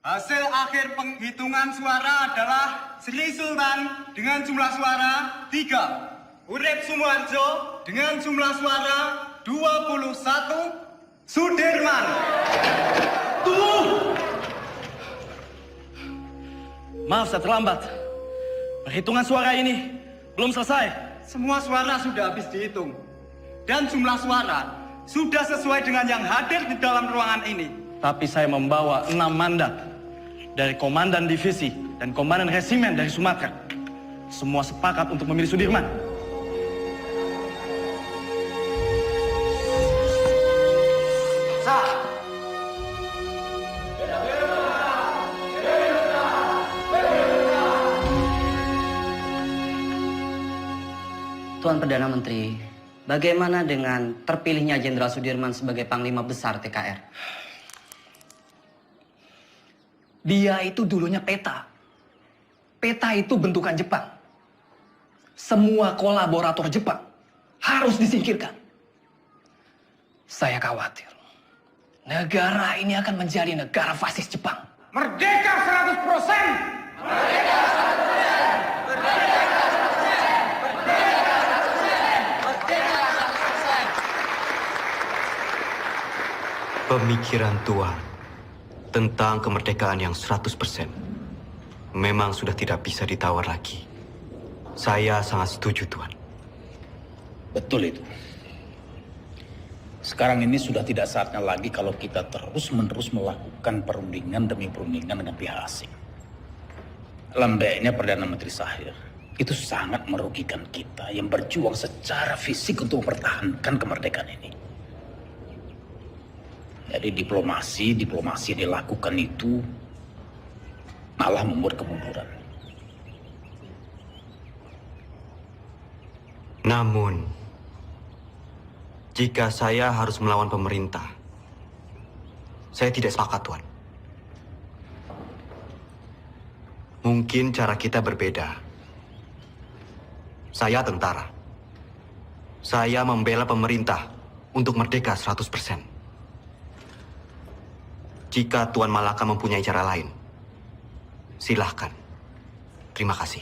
Hasil akhir penghitungan suara adalah Sri Sultan dengan jumlah suara 3. Urip Sumoharjo dengan jumlah suara 21. Sudirman. Tuh! Maaf saya terlambat. Perhitungan suara ini belum selesai. Semua suara sudah habis dihitung. Dan jumlah suara sudah sesuai dengan yang hadir di dalam ruangan ini. Tapi saya membawa 6 mandat dari Komandan Divisi dan Komandan Resimen dari Sumatera. Semua sepakat untuk memilih Sudirman. Tuan Perdana Menteri, bagaimana dengan terpilihnya Jenderal Sudirman sebagai Panglima Besar TKR? Dia itu dulunya peta. Peta itu bentukan Jepang. Semua kolaborator Jepang harus disingkirkan. Saya khawatir negara ini akan menjadi negara fasis Jepang. Merdeka 100%! Merdeka 100%! Merdeka 100%! Pemikiran Tuan tentang kemerdekaan yang 100% memang sudah tidak bisa ditawar lagi. Saya sangat setuju, Tuan. Betul itu. Sekarang ini sudah tidak saatnya lagi kalau kita terus-menerus melakukan perundingan demi perundingan dengan pihak asing. Lembeknya Perdana Menteri Shahir itu sangat merugikan kita yang berjuang secara fisik untuk mempertahankan kemerdekaan ini. Jadi diplomasi yang dilakukan itu malah membuat kemunduran. Namun, jika saya harus melawan pemerintah, saya tidak sepakat, Tuan. Mungkin cara kita berbeda. Saya tentara. Saya membela pemerintah untuk merdeka 100%. Jika Tuan Malaka mempunyai cara lain, silahkan. Terima kasih.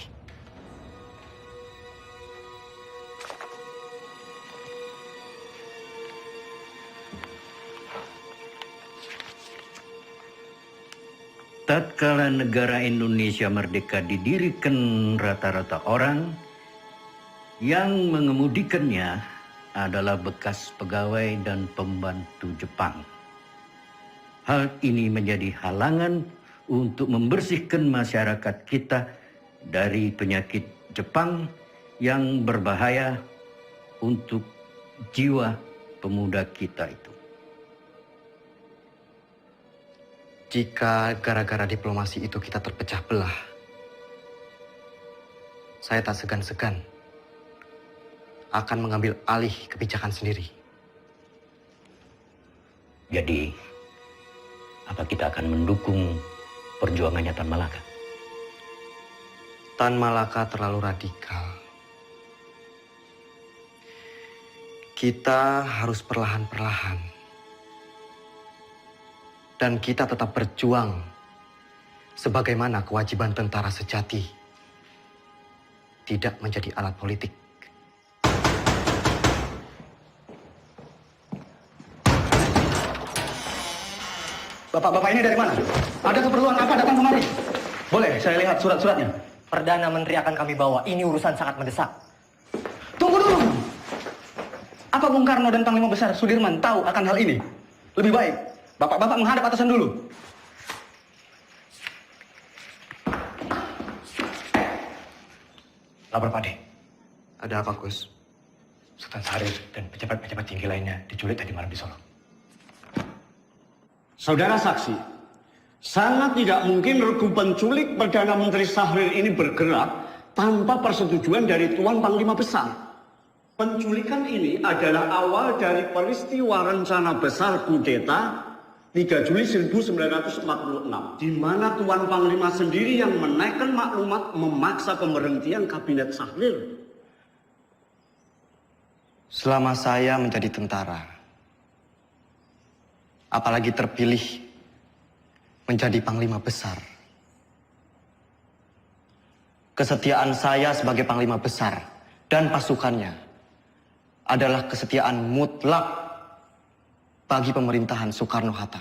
Tatkala negara Indonesia merdeka didirikan rata-rata orang yang mengemudikannya adalah bekas pegawai dan pembantu Jepang. Hal ini menjadi halangan untuk membersihkan masyarakat kita dari penyakit Jepang yang berbahaya untuk jiwa pemuda kita itu. Jika gara-gara diplomasi itu kita terpecah belah, saya tak segan-segan akan mengambil alih kebijakan sendiri. Jadi, apa kita akan mendukung perjuangannya Tan Malaka? Tan Malaka terlalu radikal. Kita harus perlahan-perlahan. Dan kita tetap berjuang sebagaimana kewajiban tentara sejati. Tidak menjadi alat politik. Bapak-bapak ini dari mana? Ada keperluan apa datang kemari? Boleh saya lihat surat-suratnya? Perdana Menteri akan kami bawa. Ini urusan sangat mendesak. Tunggu dulu! Apa Bung Karno dan Panglima Besar Sudirman tahu akan hal ini? Lebih baik, bapak-bapak menghadap atasan dulu. Lapor Pade. Ada apa, Gus? Sultan Syahrir dan pejabat-pejabat tinggi lainnya diculik tadi malam di Solo. Saudara saksi, sangat tidak mungkin regu penculik Perdana Menteri Syahrir ini bergerak tanpa persetujuan dari Tuan Panglima Besar. Penculikan ini adalah awal dari peristiwa rencana besar kudeta 3 Juli 1946, di mana Tuan Panglima sendiri yang menaikkan maklumat memaksa pemberhentian Kabinet Syahrir. Selama saya menjadi tentara, apalagi terpilih menjadi Panglima Besar. Kesetiaan saya sebagai Panglima Besar dan pasukannya adalah kesetiaan mutlak bagi pemerintahan Soekarno-Hatta.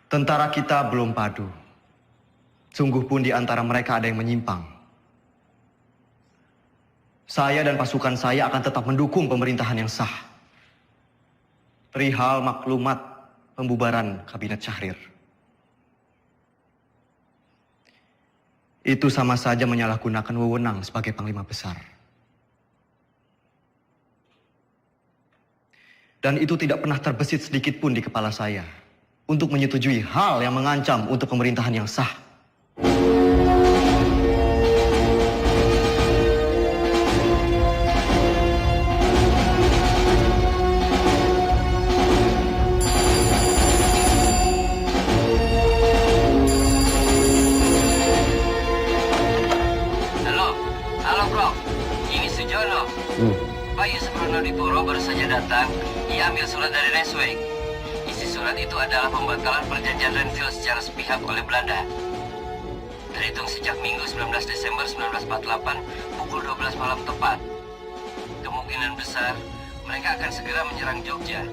Tentara kita belum padu. Sungguh pun di antara mereka ada yang menyimpang. Saya dan pasukan saya akan tetap mendukung pemerintahan yang sah. Perihal maklumat pembubaran Kabinet Syahrir. Itu sama saja menyalahgunakan wewenang sebagai Panglima Besar. Dan itu tidak pernah terbesit sedikit pun di kepala saya untuk menyetujui hal yang mengancam untuk pemerintahan yang sah. Halo bro, ini Sujono. Pak Yusuf Pronodipuro baru saja datang. Ia ambil surat dari Resweg. Isi surat itu adalah pembatalan perjanjian Renville secara sepihak oleh Belanda. Terhitung sejak Minggu 19 Desember 1948 pukul 12 malam tepat. Kemungkinan besar mereka akan segera menyerang Jogja.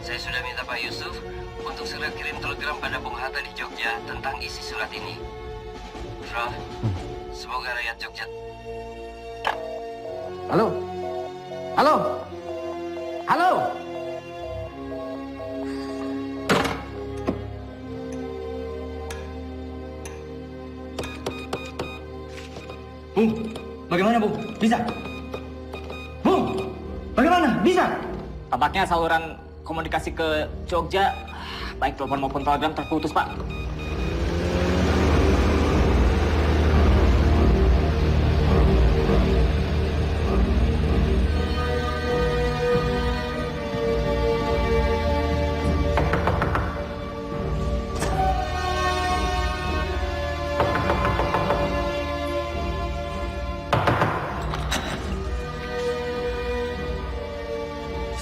Saya sudah minta Pak Yusuf untuk segera kirim telegram pada Bung Hatta di Jogja tentang isi surat ini. Bro, semoga rakyat Jogja. Halo? Halo? Halo? Bung, bagaimana Bung? Bisa? Bung, bagaimana? Bisa? Tampaknya saluran komunikasi ke Jogja, baik telepon maupun telegram terputus, Pak.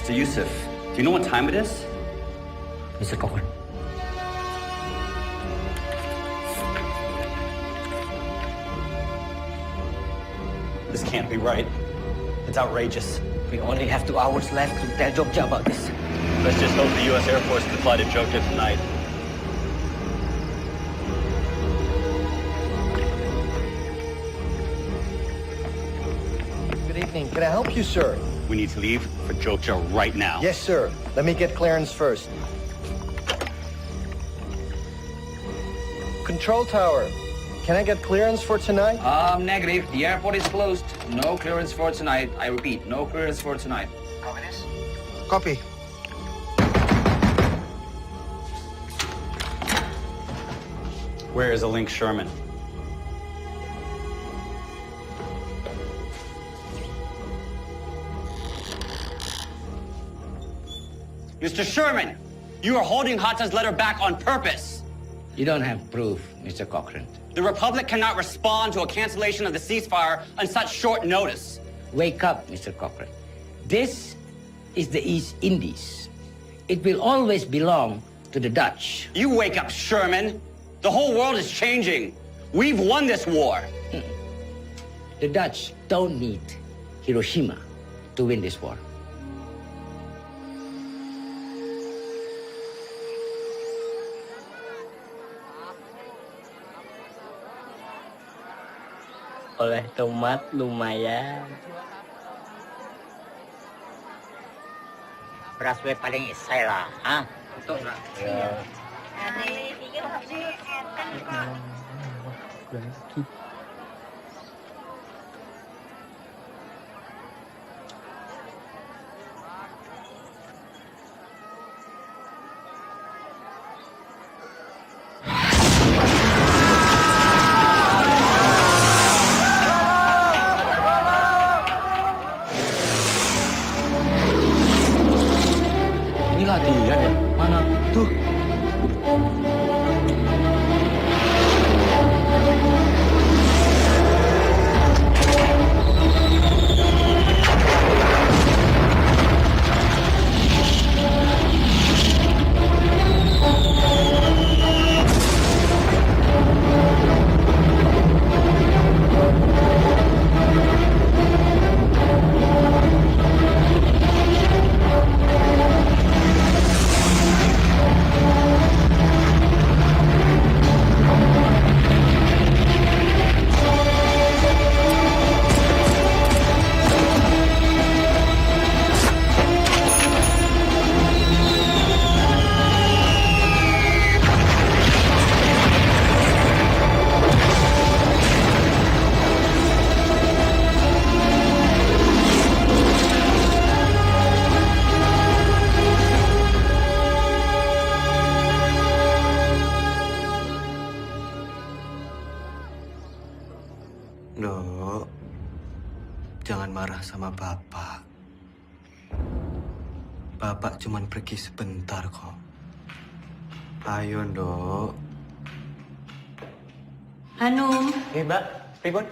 Mr. Yusuf, do you know what time it is? Mr. Cochrane. This can't be right. It's outrageous. We only have 2 hours left to tell Jogja about this. Let's just hope the U.S. Air Force can fly to Jogja tonight. Good evening. Can I help you, sir? We need to leave for Jogja right now. Yes, sir. Let me get clearance first. Control tower. Can I get clearance for tonight? Negative. The airport is closed. No clearance for tonight. I repeat, no clearance for tonight. Copy. Where is a Link Sherman? Mr. Sherman, you are holding Hatta's letter back on purpose. You don't have proof, Mr. Cochrane. The Republic cannot respond to a cancellation of the ceasefire on such short notice. Wake up, Mr. Cochrane. This is the East Indies. It will always belong to the Dutch. You wake up, Sherman. The whole world is changing. We've won this war. The Dutch don't need Hiroshima to win this war. Oleh tomat lumayan. Beras we paling isai lah, ah. Betul lah. Ya. Ini latihan ya? Mana? Tuh. marah sama Bapak. Bapak cuman pergi sebentar kok. Ayo, Nduk. Hanum, Mbak, pripun?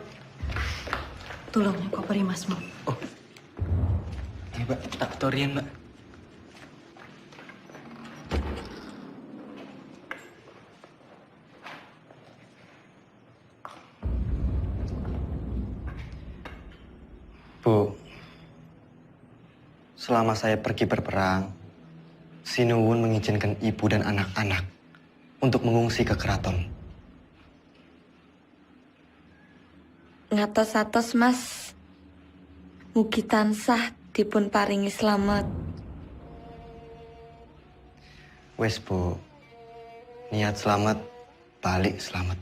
tolong koperi Masmu. Mbak, tak torian, Mbak. Bu, selama saya pergi berperang, Sinuwun mengizinkan ibu dan anak-anak untuk mengungsi ke keraton. Ngatos-atos Mas, mugi tansah dipun paringi slamet. Wes Bu, niat selamat, balik selamat.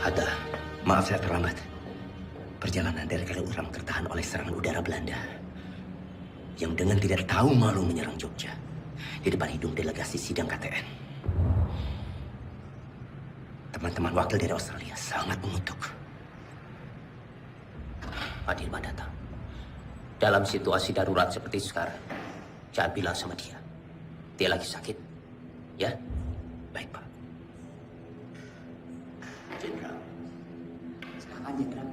Hatta, maaf saya terlambat. Perjalanan dari Kaliurang tertahan oleh serangan udara Belanda yang dengan tidak tahu malu menyerang Jogja di depan hidung delegasi sidang KTN. Teman-teman wakil dari Australia sangat mengutuk. Pak Dirman datang. Dalam situasi darurat seperti sekarang, jangan bilang sama dia. Dia lagi sakit. Ya? Baik, Pak. Jenderal. Silakan, Jenderal.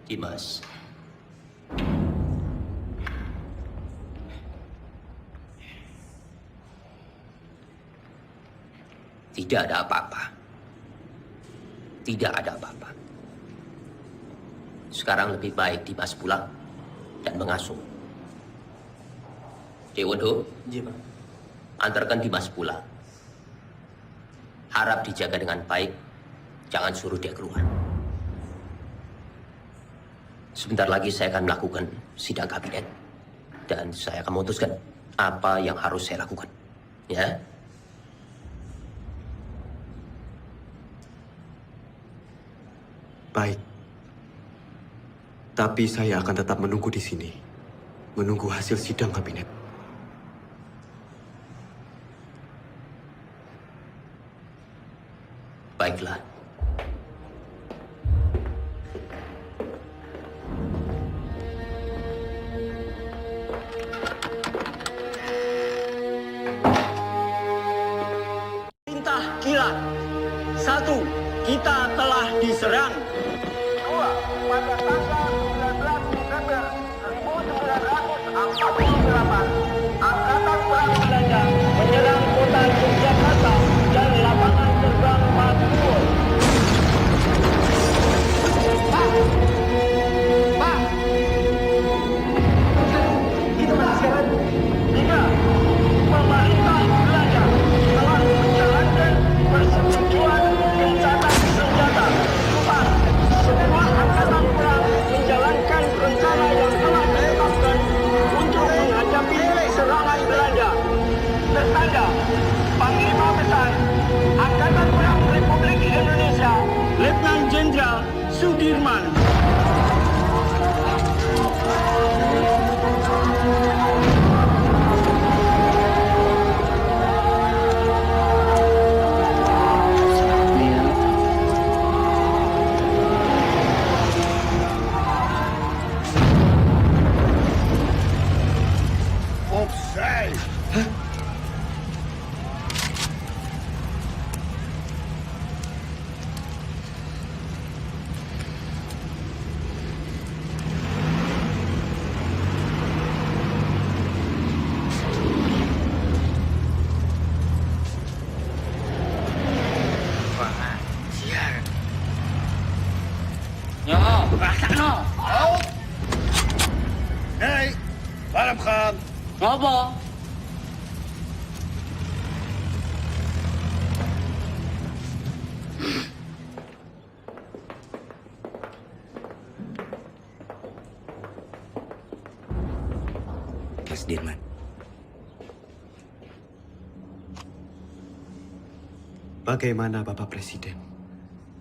Dimas. Tidak ada apa-apa. Tidak ada apa-apa. Sekarang lebih baik Dimas pulang dan mengasuh. Dewondo, antarkan Dimas pulang. Harap dijaga dengan baik. Jangan suruh dia keluar. Sebentar lagi saya akan melakukan sidang kabinet. Dan saya akan memutuskan apa yang harus saya lakukan. Ya? Baik. Tapi saya akan tetap menunggu di sini. Menunggu hasil sidang kabinet. Baiklah. Perintah kilat. 1. Kita telah diserang. 2. Pada tanggal 19 Desember 1948, Angkatan Perang Belanda menyerang kota Yogyakarta dan lapangan terbang Makmur. Pak! Pak! Itu sekarang. 3. Pemerintah Belanda telah menjalankan persetujuan gencatan senjata. 4. Semua angkatan perang menjalankan rencana yang telah ditetapkan untuk menghadapi serangan Belanda. Tertanda, Panglima Besar Angkatan Perang Republik Indonesia, Letnan Jenderal Sudirman. Ngopo? Mas Dirman. Bagaimana Bapak Presiden?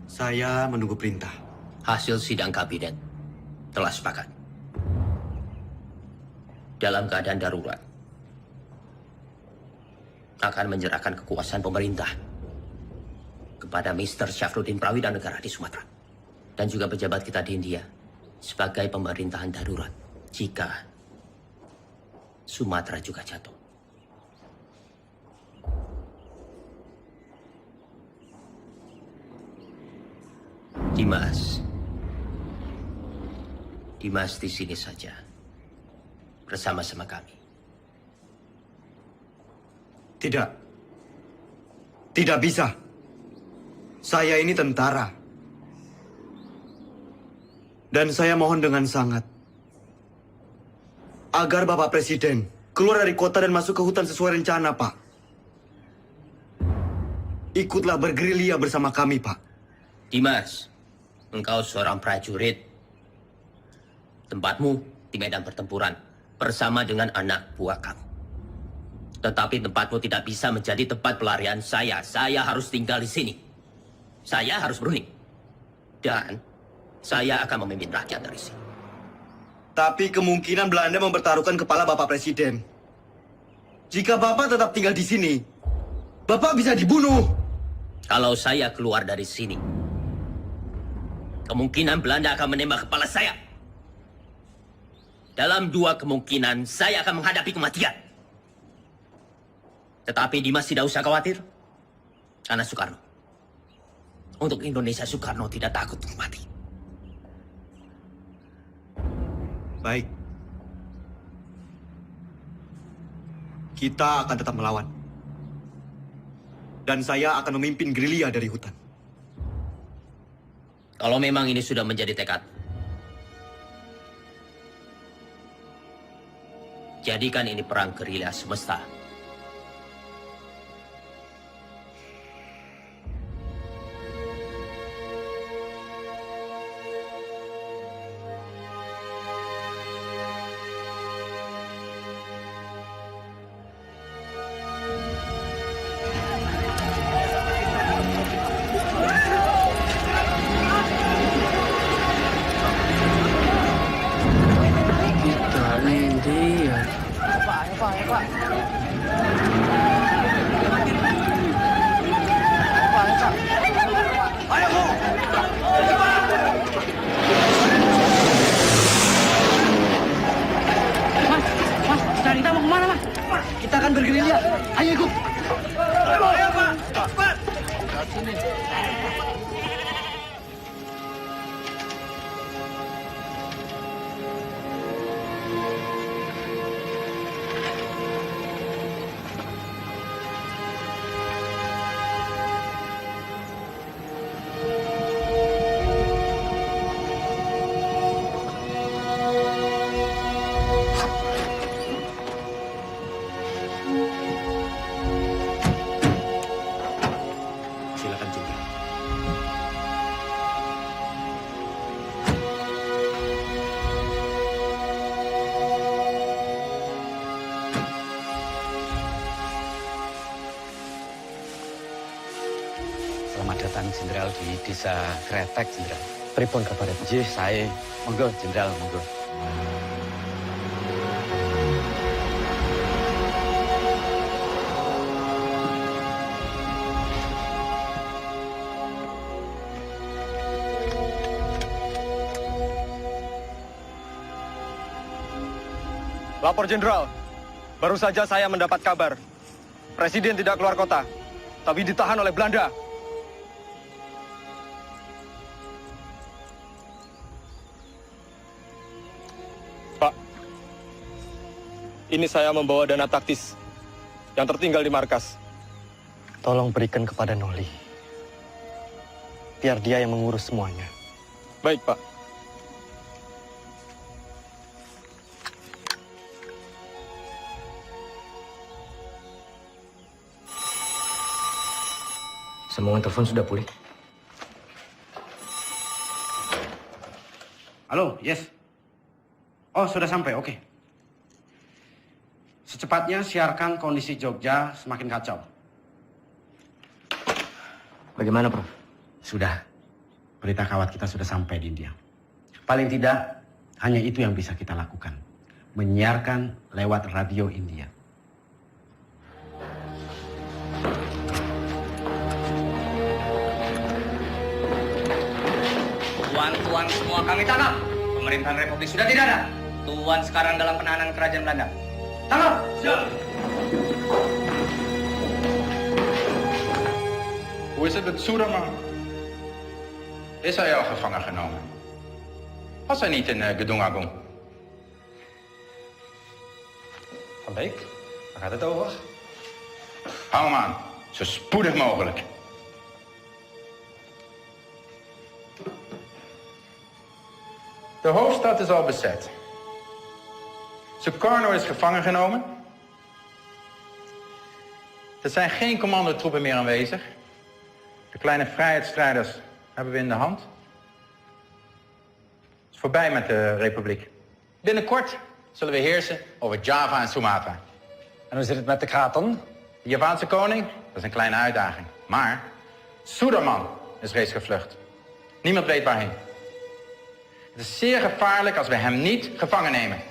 Saya menunggu perintah. Hasil sidang kabinet telah sepakat. Dalam keadaan darurat, akan menyerahkan kekuasaan pemerintah kepada Mr. Syafruddin Prawidanegara di Sumatera. Dan juga pejabat kita di India sebagai pemerintahan darurat jika Sumatera juga jatuh. Dimas di sini saja bersama-sama kami. Tidak. Tidak bisa. Saya ini tentara. Dan saya mohon dengan sangat agar Bapak Presiden keluar dari kota dan masuk ke hutan sesuai rencana, Pak. Ikutlah bergerilya bersama kami, Pak. Dimas, engkau seorang prajurit. Tempatmu di medan pertempuran bersama dengan anak buah kamu. Tetapi tempatmu tidak bisa menjadi tempat pelarian saya. Saya harus tinggal di sini. Saya harus berunding. Dan saya akan memimpin rakyat dari sini. Tapi kemungkinan Belanda mempertaruhkan kepala Bapak Presiden. Jika Bapak tetap tinggal di sini, Bapak bisa dibunuh. Kalau saya keluar dari sini, kemungkinan Belanda akan menembak kepala saya. Dalam 2 kemungkinan, saya akan menghadapi kematian. Tetapi Dimas tidak usah khawatir. Karena Soekarno. Untuk Indonesia, Soekarno tidak takut untuk mati. Baik. Kita akan tetap melawan. Dan saya akan memimpin gerilya dari hutan. Kalau memang ini sudah menjadi tekad, jadikan ini perang gerilya semesta. Kita akan bergerilya. Ayo ikut. Ayo, Pak. Cepat. Silakan, Jenderal. Selamat datang, Jenderal, di Desa Kretek, Jenderal. Pripun kabar? Jih, saya. Monggo, Jenderal, monggo. Lapor Jenderal, baru saja saya mendapat kabar. Presiden tidak keluar kota, tapi ditahan oleh Belanda. Pak, ini saya membawa dana taktis yang tertinggal di markas. Tolong berikan kepada Noli. Biar dia yang mengurus semuanya. Baik, Pak. Sambungan telepon sudah pulih. Halo, yes. Oh, sudah sampai, oke. Secepatnya siarkan kondisi Jogja semakin kacau. Bagaimana, Prof? Sudah. Berita kawat kita sudah sampai di India. Paling tidak, hanya itu yang bisa kita lakukan. Menyiarkan lewat radio India. Tuan-tuan semua kami tangkap. Pemerintahan Republik sudah tidak ada. Tuan sekarang dalam penahanan kerajaan Belanda. Tangkap! Siap! Hoe is het met Soederman? Is hij al gevangen genomen? Was hij niet in Gedung Agung? Van Beek, waar gaat het over? Hou hem aan, zo spoedig mogelijk. De hoofdstad is al bezet. Sukarno is gevangen genomen. Er zijn geen commandotroepen meer aanwezig. De kleine vrijheidsstrijders hebben we in de hand. Het is voorbij met de republiek. Binnenkort zullen we heersen over Java en Sumatra. En hoe zit het met de kraton? De Javaanse koning, dat is een kleine uitdaging. Maar Suderman is reeds gevlucht. Niemand weet waarheen. Het is zeer gevaarlijk als we hem niet gevangen nemen.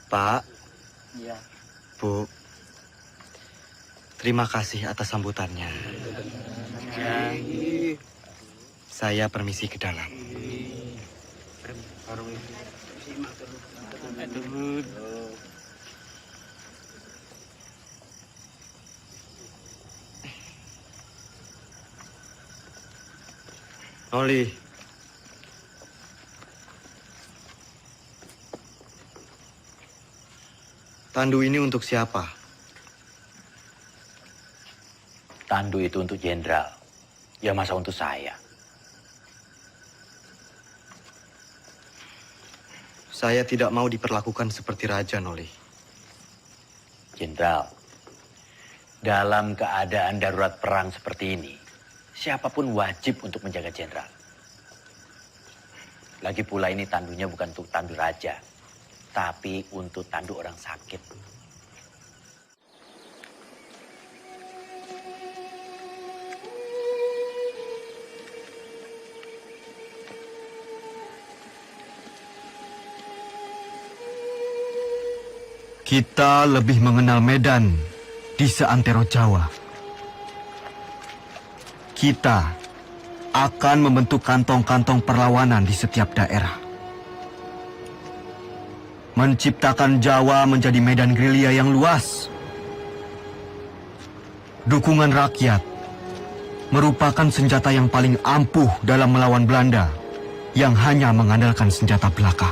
Pak, Iya. Bu, terima kasih atas sambutannya. Saya permisi ke dalam. Noli, tandu ini untuk siapa? Tandu itu untuk jenderal. Ya masa untuk saya. Saya tidak mau diperlakukan seperti raja, Noli. Jenderal, dalam keadaan darurat perang seperti ini, siapapun wajib untuk menjaga jenderal. Lagi pula ini tandunya bukan untuk tandu raja, tapi untuk tandu orang sakit. Kita lebih mengenal Medan di seantero Jawa. Kita akan membentuk kantong-kantong perlawanan di setiap daerah. Menciptakan Jawa menjadi medan gerilya yang luas. Dukungan rakyat merupakan senjata yang paling ampuh dalam melawan Belanda yang hanya mengandalkan senjata belaka.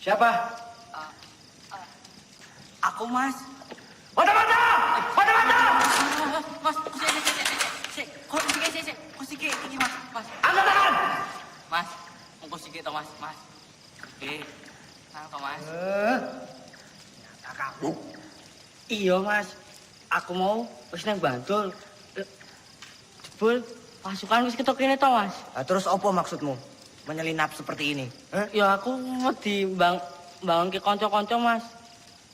Siapa? Aku, Mas. Mata-mata! Mata-mata! Mas. Nang to, Mas. Nyata kamu. Iya, Mas. Aku mau wis nang Bantul. Jebul pasukan wis ketok kene to, Mas. Terus apa maksudmu? Menyelinap seperti ini? Ya aku wedi bangun ke kanca-kanca, Mas.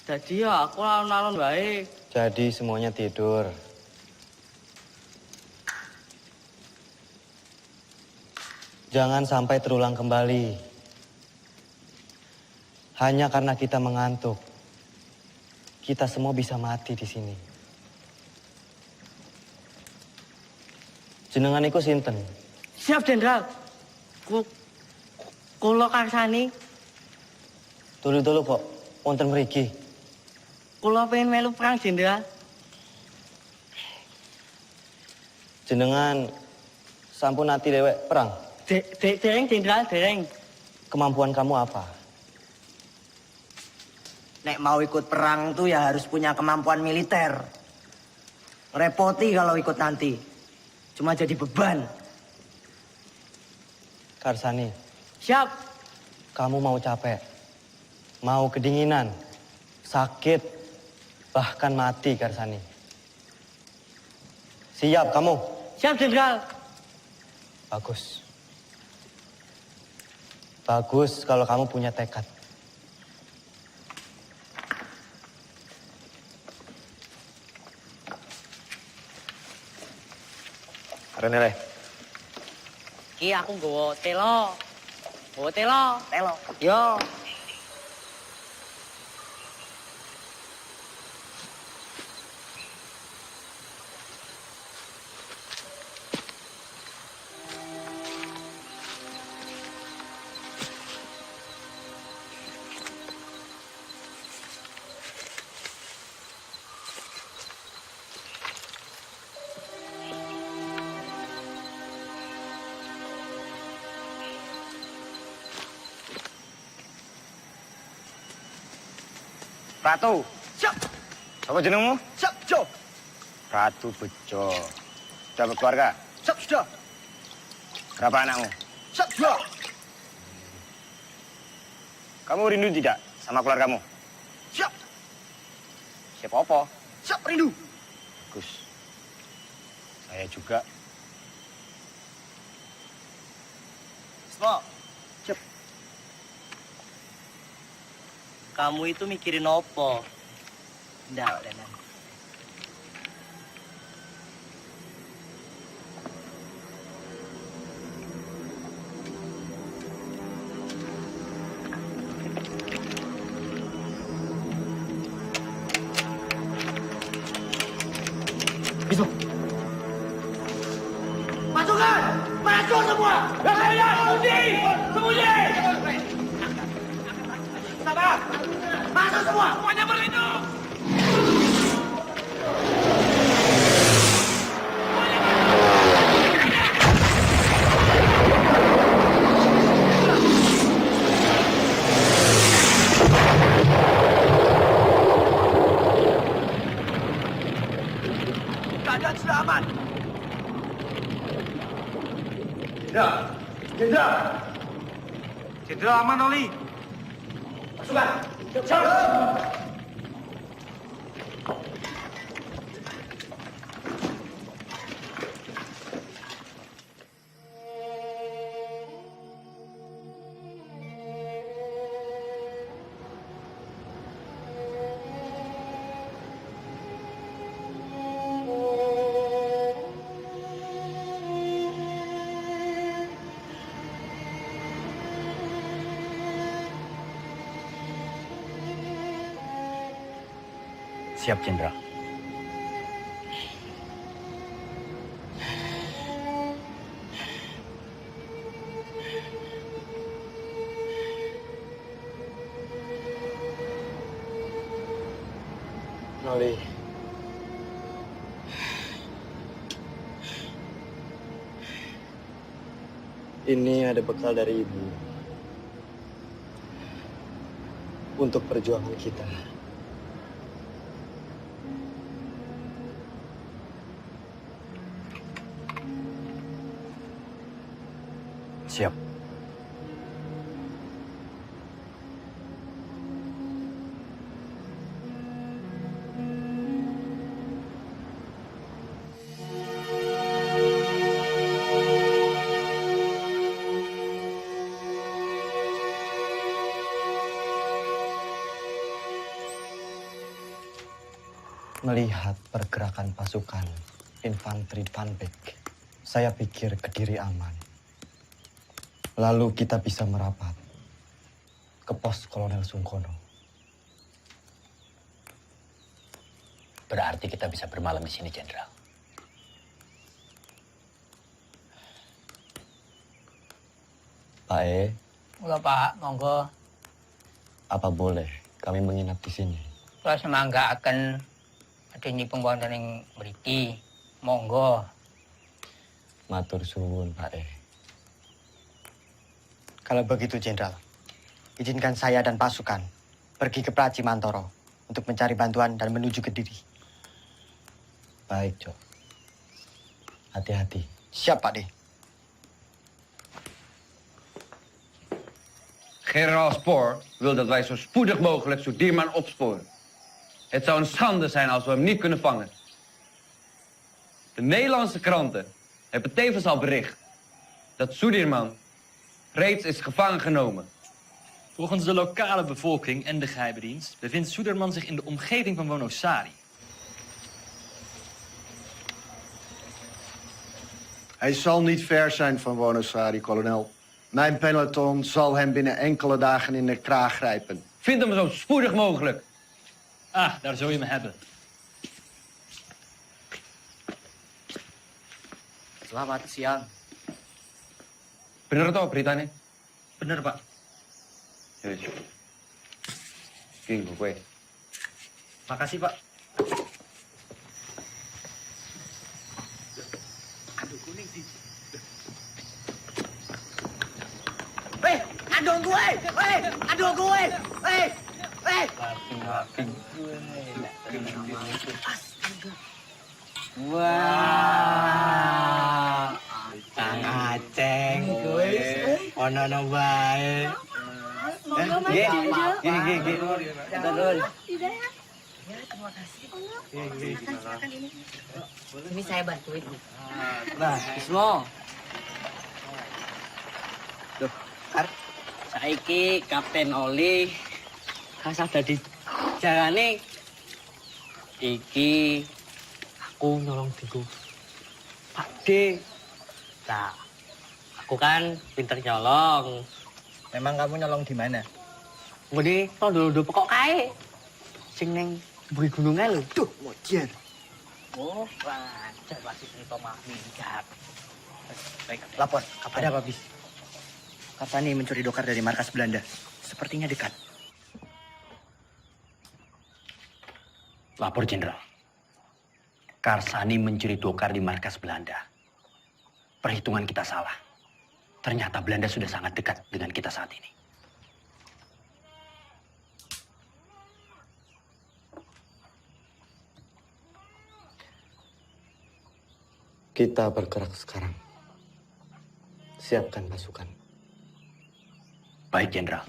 Jadi ya aku alon-alon wae. Jadi semuanya tidur. Jangan sampai terulang kembali. Hanya karena kita mengantuk, kita semua bisa mati di sini. Jenengan iku sinten? Siap, Jenderal. Kula karsani. Dulu kok, wonten mriki. Kula pengen melu perang, Jenderal. Jenengan sampun ati dewek perang. Dereng, Jenderal, dereng. Kemampuan kamu apa? Nek mau ikut perang tuh ya harus punya kemampuan militer. Repoti kalau ikut nanti. Cuma jadi beban. Karsani, Siap. kamu mau capek, mau kedinginan, sakit, bahkan mati, Karsani. Siap kamu? Siap, Jenderal. Bagus. Bagus kalau kamu punya tekad. Renele. Ki aku nggawa telo. Telo. Yo. Ratu. Siap. Apa jenengmu? Siap, Jo. Ratu Bejo. Sudah berkeluarga? Siap, sudah. Berapa anakmu? Siap, sudah. Kamu rindu tidak sama keluargamu? Siap. Siapa apa? Siap, rindu. Bagus. Saya juga. Semua. Siap. Kamu itu mikirin apa? Ndak, Danan. Bismo. Pasukan! Maju semua! Sembunyi! Sembunyi! Sabar! Masuk semua! Semuanya berlindung! Keadaan sudah aman. Jenderal aman, Oli. Pasukan! Siap! Siap, Jenderal. Noli. Ini ada bekal dari Ibu. Untuk perjuangan kita. Siap. Melihat pergerakan pasukan infanteri Van Beek, saya pikir Kediri aman. Lalu kita bisa merapat ke pos Kolonel Sungkono. Berarti kita bisa bermalam di sini, Jenderal. Pak E, Mula Pak, monggo. apa boleh kami menginap di sini? Kula semangga akan adeni pembuatan yang mriki. Monggo. Matur suwun, Pak E. Kalau begitu, Jenderal, izinkan saya dan pasukan pergi ke Praci Mantoro untuk mencari bantuan dan menuju Kediri. Baik, Cok. Hati-hati. Siap, Pak D. Generaal Spoor wil dat wij zo spoedig mogelijk Sudirman opsporen. Het zou een schande zijn als we hem niet kunnen vangen. De Nederlandse kranten hebben tevens al bericht dat Sudirman reeds is gevangen genomen. Volgens de lokale bevolking en de geheime dienst bevindt Suderman zich in de omgeving van Wonosari. Hij zal niet ver zijn van Wonosari, kolonel. Mijn peloton zal hem binnen enkele dagen in de kraag grijpen. Vind hem zo spoedig mogelijk. Ah, daar zul je me hebben. Selamat siang. Bener toh beritanya? Bener, Pak. Ya, King, gue. Makasih, Pak. Weh, aduh gue! Weh, aduh gue! Weh, weh! Wah, Kang Aceng gue. Ono bae. Semoga Mas Gini. Turun. Tidak ya? Ya, terima kasih. Silakan ini. Ini saya bantuin. Nah, Ismo. Duh, saiki Kapten Oli kasah dadi jalane iki aku nyolong diku Pak D. Nah, aku kan pinter nyolong. Memang kamu nyolong di mana? Ngene, tondo-tondo pokok kae. Sing ning buri gunungan lho. Duh, mojer. Oh, lancar masih cerita mah minggat. Baik, lapor. Ada apa, Bis? Karsani mencuri dokar dari markas Belanda. Sepertinya dekat. Lapor, Jenderal. Karsani mencuri dokar di markas Belanda. Perhitungan kita salah. Ternyata Belanda sudah sangat dekat dengan kita saat ini. Kita bergerak sekarang. Siapkan pasukan. Baik, Jenderal.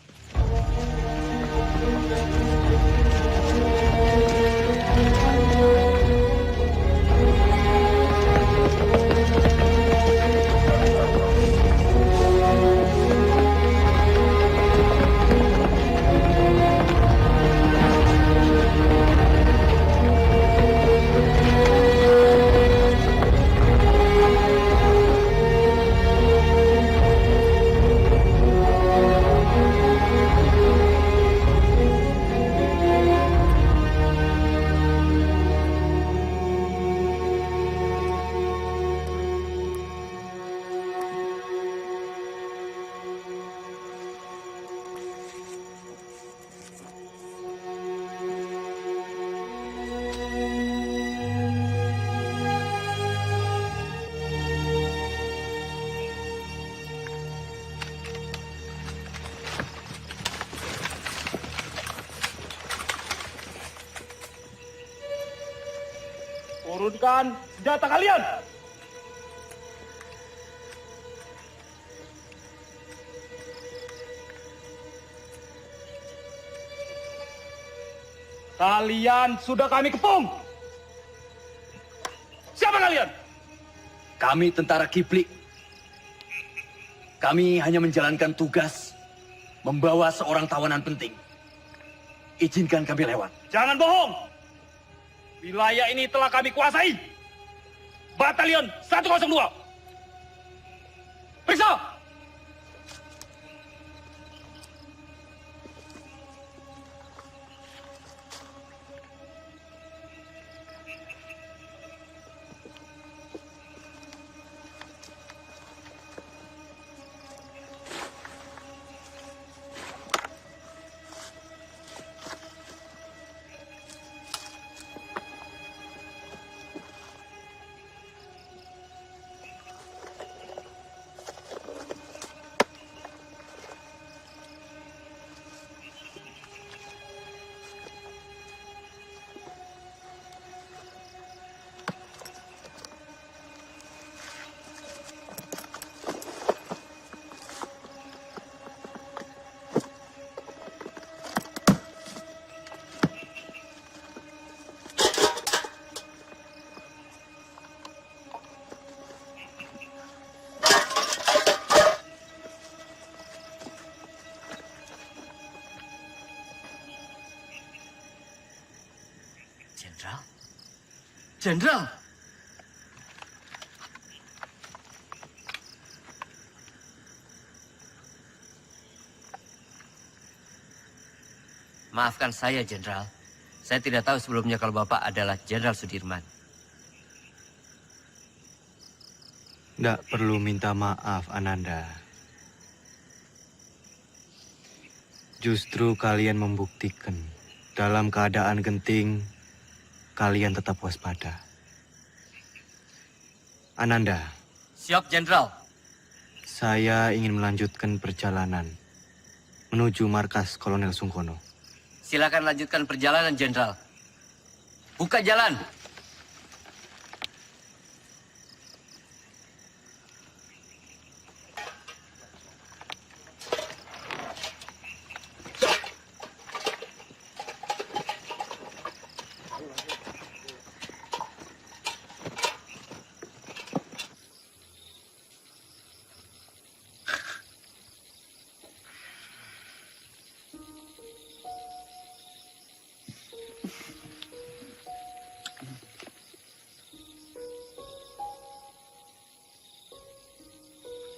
Turunkan senjata kalian! Kalian sudah kami kepung! Siapa kalian? Kami tentara Kiplik. Kami hanya menjalankan tugas membawa seorang tawanan penting. Izinkan kami lewat. Jangan bohong! Wilayah ini telah kami kuasai. Batalion 102. Periksa! Jenderal? Jenderal! Maafkan saya, Jenderal. Saya tidak tahu sebelumnya kalau Bapak adalah Jenderal Sudirman. Tidak perlu minta maaf, Ananda. Justru kalian membuktikan dalam keadaan genting, kalian tetap waspada. Ananda. Siap, Jenderal. Saya ingin melanjutkan perjalanan menuju markas Kolonel Sungkono. Silakan lanjutkan perjalanan, Jenderal. Buka jalan.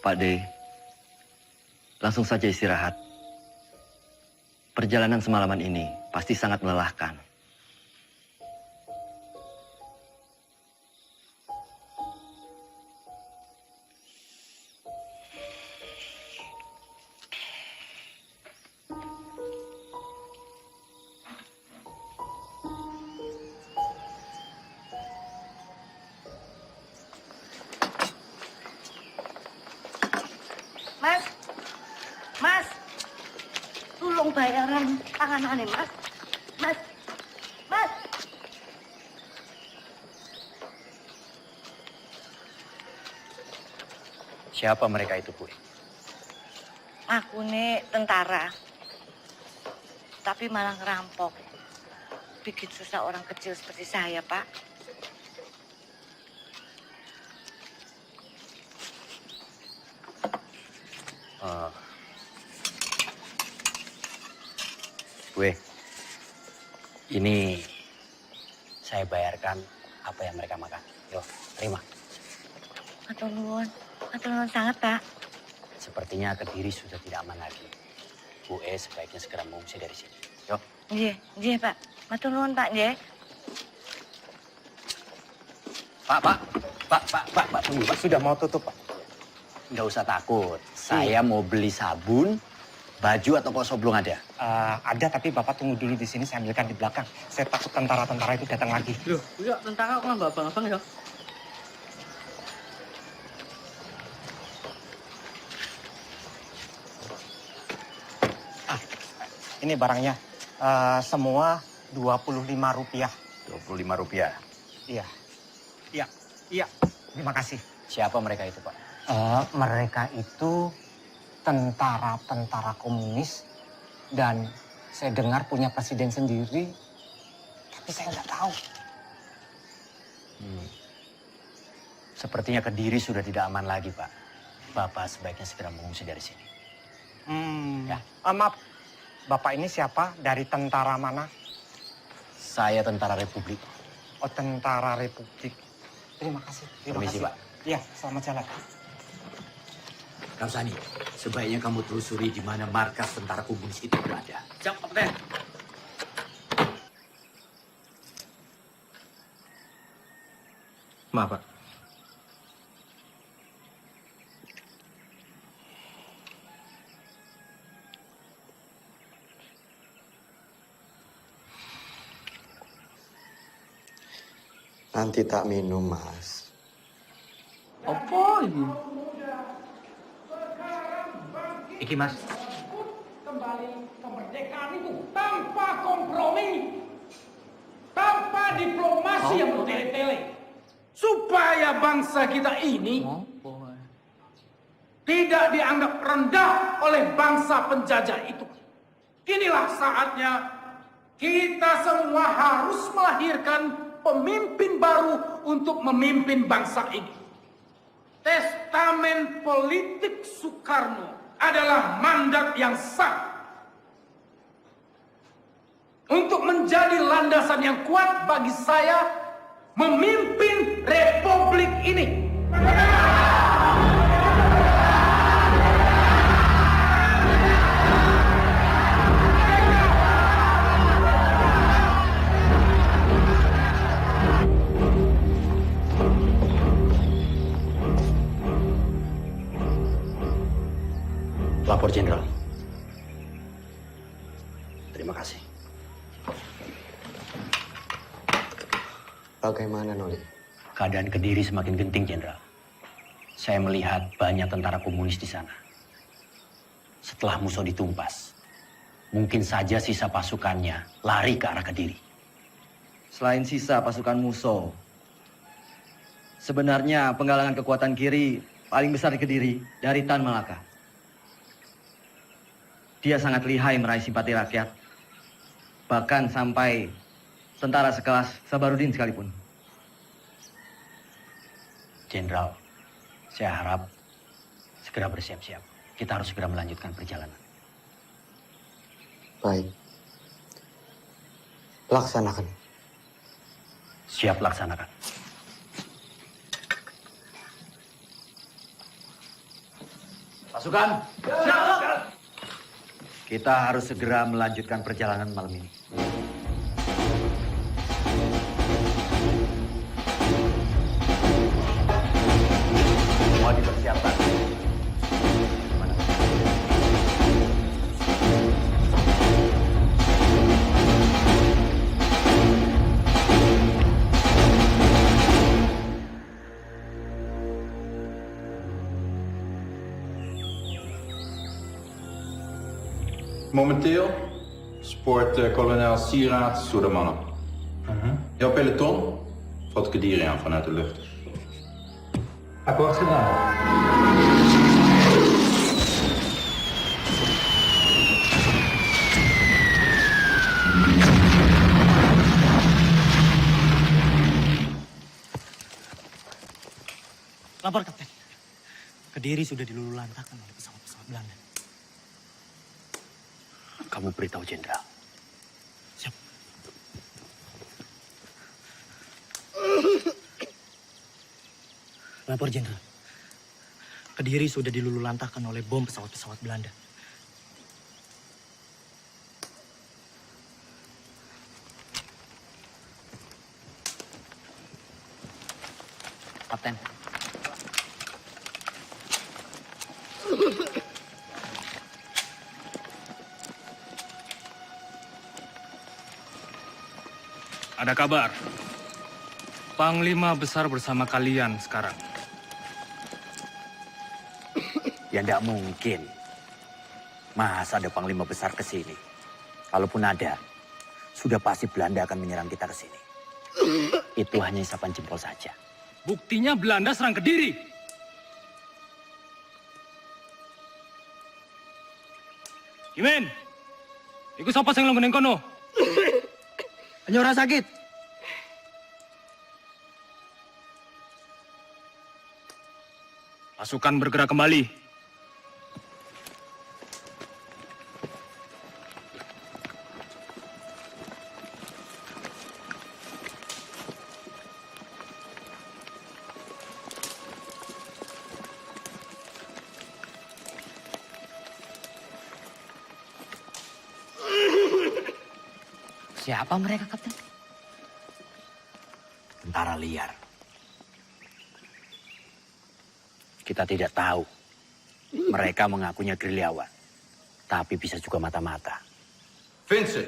Pak D, langsung saja istirahat. Perjalanan semalaman ini pasti sangat melelahkan. Mas, Mas, tolong bayaran tanganane, Mas. Mas, Mas. Siapa mereka itu, Bu? Aku nih tentara, tapi malah ngerampok. Bikin susah orang kecil seperti saya, Pak. Gue, ini saya bayarkan apa yang mereka makan. Yo, terima. Matur nuwun sangat, Pak. Sepertinya Kediri sudah tidak aman lagi. Bu sebaiknya segera mengungsi dari sini. Yo. Nggih, Pak. Matur nuwun, Pak, nggih. Pak, tunggu, Pak. Sudah mau tutup, Pak. Nggak usah takut. Saya mau beli sabun, baju atau kosong belum ada? Ada, tapi Bapak tunggu dulu di sini, saya ambilkan di belakang. Saya takut tentara-tentara itu datang lagi. Loh, enggak, tentara kok nggak abang-abang ya? Ini barangnya. Semua Rp25. Rp25? Iya. Terima kasih. Siapa mereka itu, Pak? Mereka itu tentara-tentara komunis dan saya dengar punya presiden sendiri, tapi saya nggak tahu. Sepertinya Kediri sudah tidak aman lagi, Pak. Bapak sebaiknya segera mengungsi dari sini. Ya. Maaf, Bapak ini siapa? Dari tentara mana? Saya tentara Republik. tentara Republik. Terima kasih. Permisi, Pak. Iya, selamat jalan. Karsani, sebaiknya kamu telusuri di mana markas tentara komunis itu berada. Siap, Kapten. Maaf, Pak. Nanti tak minum, Mas. Apa ini? Iki, Mas. Kembali kemerdekaan itu tanpa kompromi, tanpa diplomasi yang bertele-tele, supaya bangsa kita ini tidak dianggap rendah oleh bangsa penjajah itu. Inilah saatnya kita semua harus melahirkan pemimpin baru untuk memimpin bangsa ini. Testamen politik Soekarno adalah mandat yang sah untuk menjadi landasan yang kuat bagi saya memimpin republik ini. Lapor Jenderal. Terima kasih. Bagaimana, Noli? Keadaan Kediri semakin genting, Jenderal. Saya melihat banyak tentara komunis di sana. Setelah Musso ditumpas, mungkin saja sisa pasukannya lari ke arah Kediri. Selain sisa pasukan Musso, sebenarnya penggalangan kekuatan kiri paling besar di Kediri dari Tan Malaka. Dia sangat lihai meraih simpati rakyat, bahkan sampai tentara sekelas Sabarudin sekalipun. Jenderal, saya harap segera bersiap-siap. Kita harus segera melanjutkan perjalanan. Baik. Laksanakan. Siap laksanakan. Pasukan, kita harus segera melanjutkan perjalanan malam ini. Semua dipersiapkan. Momenteel spoort kolonel Sieraad door de mannen. Jouw peloton valt Kediri aan vanuit de lucht. Akkoord gedaan. Lapor, Kapten. Kediri sudah dilululantakkan oleh pesawat-pesawat Belanda. Kamu beritahu Jenderal. Siap. Lapor, Jenderal. Kediri sudah dilululantakkan oleh bom pesawat-pesawat Belanda. Kapten. Ada kabar. Panglima besar bersama kalian sekarang. Ya tidak mungkin. Masa ada panglima besar ke sini? Kalaupun ada, sudah pasti Belanda akan menyerang kita ke sini. Itu hanya isapan jempol saja. Buktinya Belanda serang Kediri. Kimen, ikut siapa yang lo kono? Hanya orang sakit. Pasukan bergerak kembali. Siapa mereka, Kapten? Tentara liar. Kita tidak tahu. Mereka mengakunya gerilyawan. Tapi bisa juga mata-mata. Vind ze.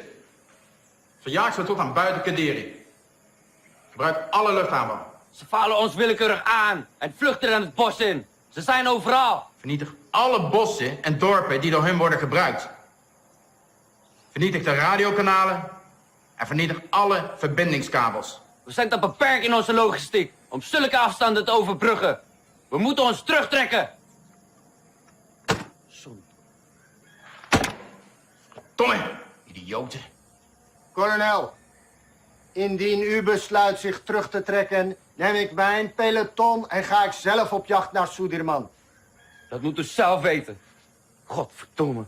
Verjaag ze tot aan buiten Kadiri. Gebruik alle luchthaven. Ze vallen ons willekeurig aan en vluchten dan het bos in. Ze zijn overal. Vernietig alle bossen en dorpen die door hun worden gebruikt. Vernietig de radiokanalen en vernietig alle verbindingskabels. We zijn te beperkt in onze logistiek om zulke afstanden te overbruggen. We moeten ons terugtrekken. Tomme, idioten. Kolonel, indien u besluit zich terug te trekken, neem ik mijn peloton en ga ik zelf op jacht naar Sudirman. Dat moet u zelf weten. Godverdomme.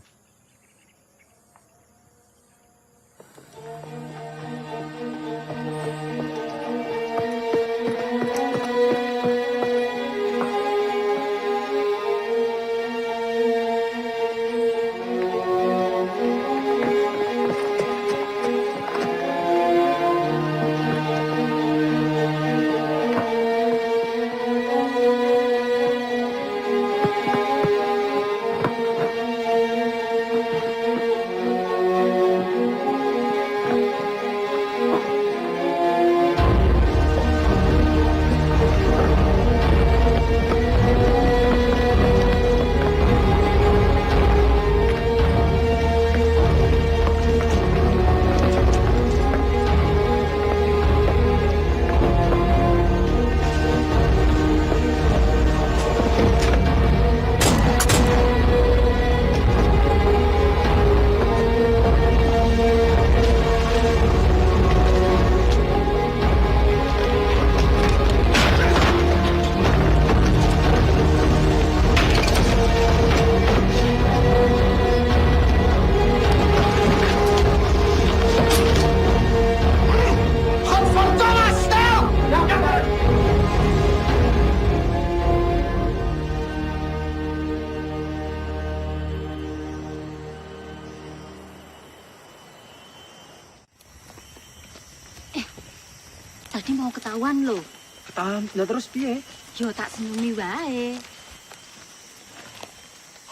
Tadi mau ketahuan loh. Ketahuan, lah terus piye? Yo tak senumi wae.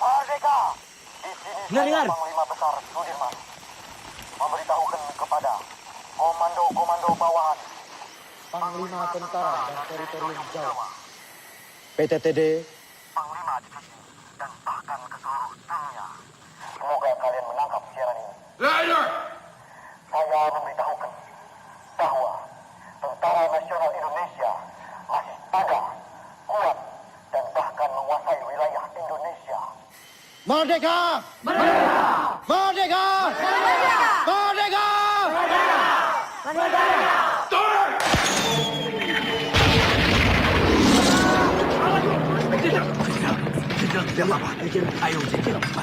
Merdeka! Di sini Dengar. Panglima Besar Sudirman memberitahukan kepada komando-komando bawahan Panglima Tentara dan Teritorium Jawa, PTTD, Panglima Divisi, dan bahkan ke seluruh dunia. Semoga kalian menangkap siaran ini. Luister! Saya memberitahukan bahwa Tentara Nasional Indonesia masih ada, kuat, dan bahkan menguasai wilayah Indonesia. Merdeka! Merdeka! Merdeka! Merdeka! Merdeka!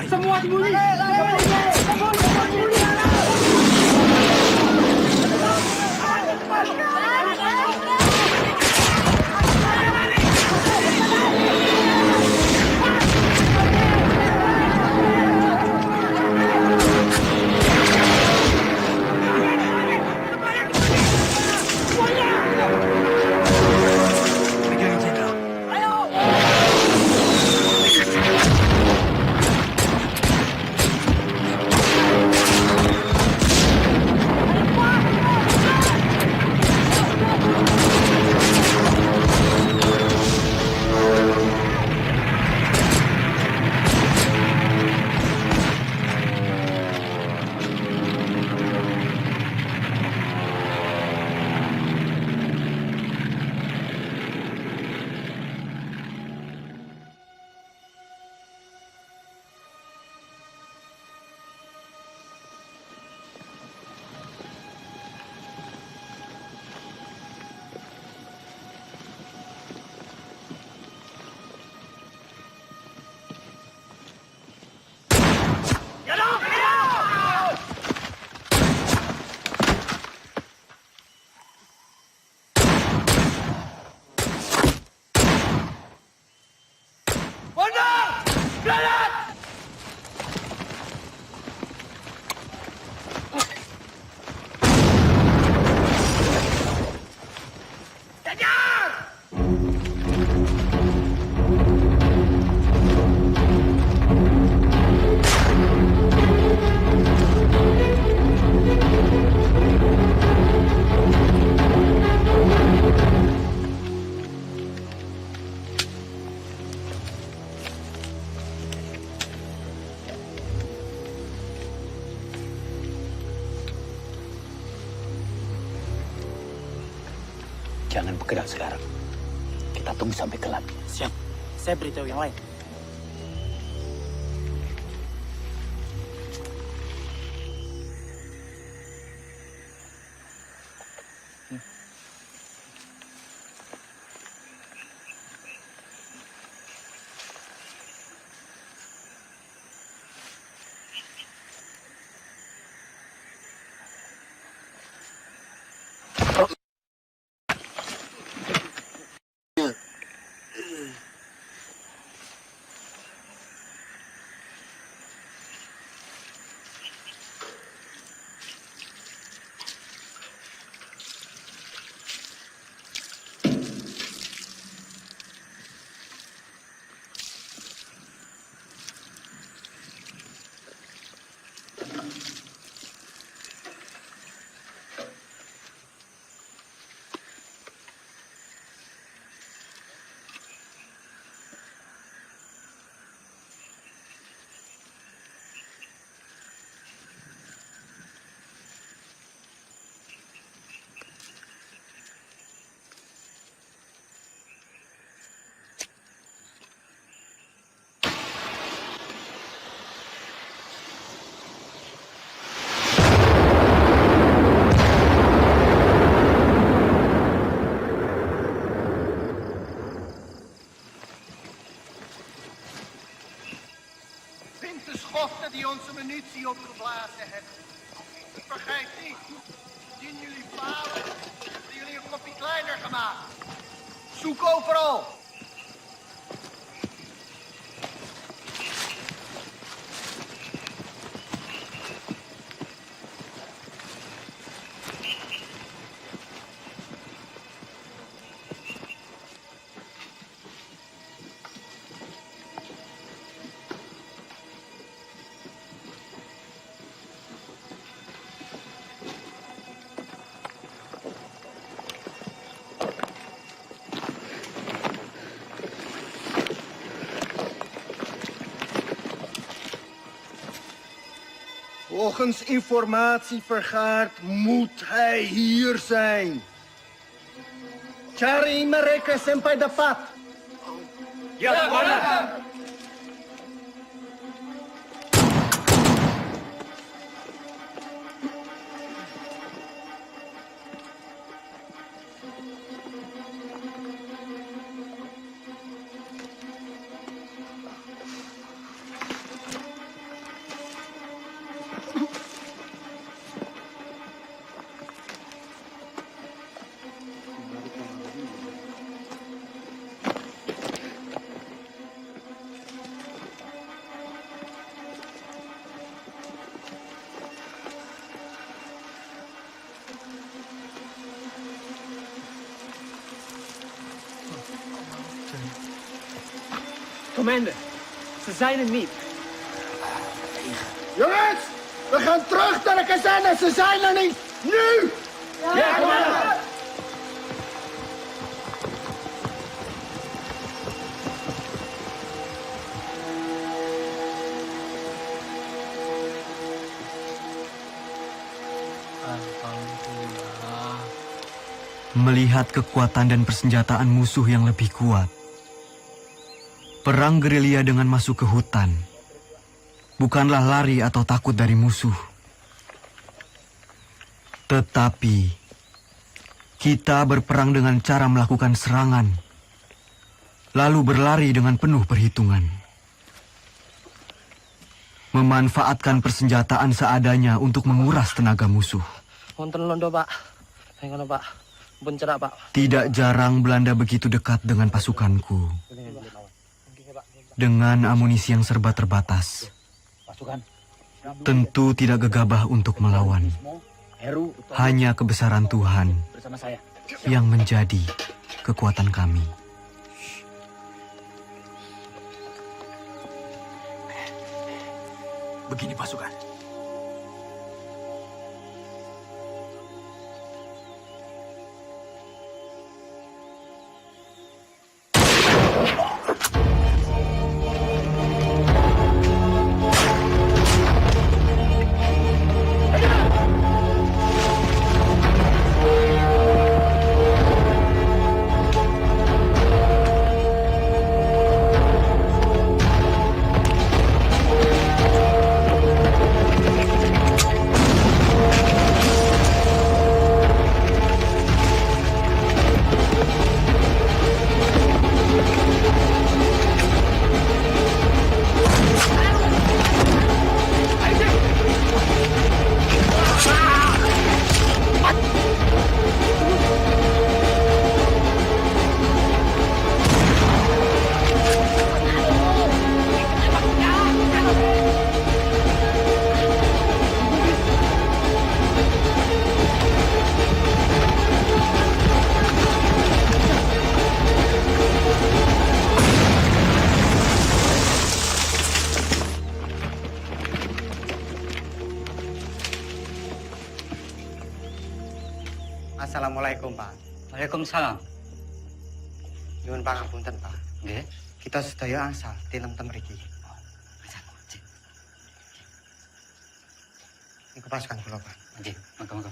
Semua sembunyi! bergerak sekarang. Kita tunggu sampai gelap. Siap. Saya beritahu yang lain. De schoften die onze munitie opgeblazen hebben. Vergeet niet, indien jullie falen, hebben jullie een kopje kleiner gemaakt. Zoek overal. Volgens informatie vergaard moet hij hier zijn. Cari mereka sampai dapat. Ya, Komandan. Commander, ze zijn er niet. Jongens, we gaan terug naar de kazerne. Ze zijn er niet. Nu! Ja, commander! Melihat kekuatan dan persenjataan musuh yang lebih kuat, perang gerilya dengan masuk ke hutan bukanlah lari atau takut dari musuh. Tetapi kita berperang dengan cara melakukan serangan, lalu berlari dengan penuh perhitungan. Memanfaatkan persenjataan seadanya untuk menguras tenaga musuh. Wonten londo, Pak. Hengono, Pak. Bencerak, Pak. Tidak jarang Belanda begitu dekat dengan pasukanku. Dengan amunisi yang serba terbatas, tentu tidak gegabah untuk melawan. Hanya kebesaran Tuhan yang menjadi kekuatan kami. Begini pasukan. Assalamualaikum, Pak. Waalaikumsalam. Nyuwun pangapunten, Pak. Nggih. Kita sedaya angsal tinem-tem mriki. Niku pasukan kula, Pak. Nggih, monggo.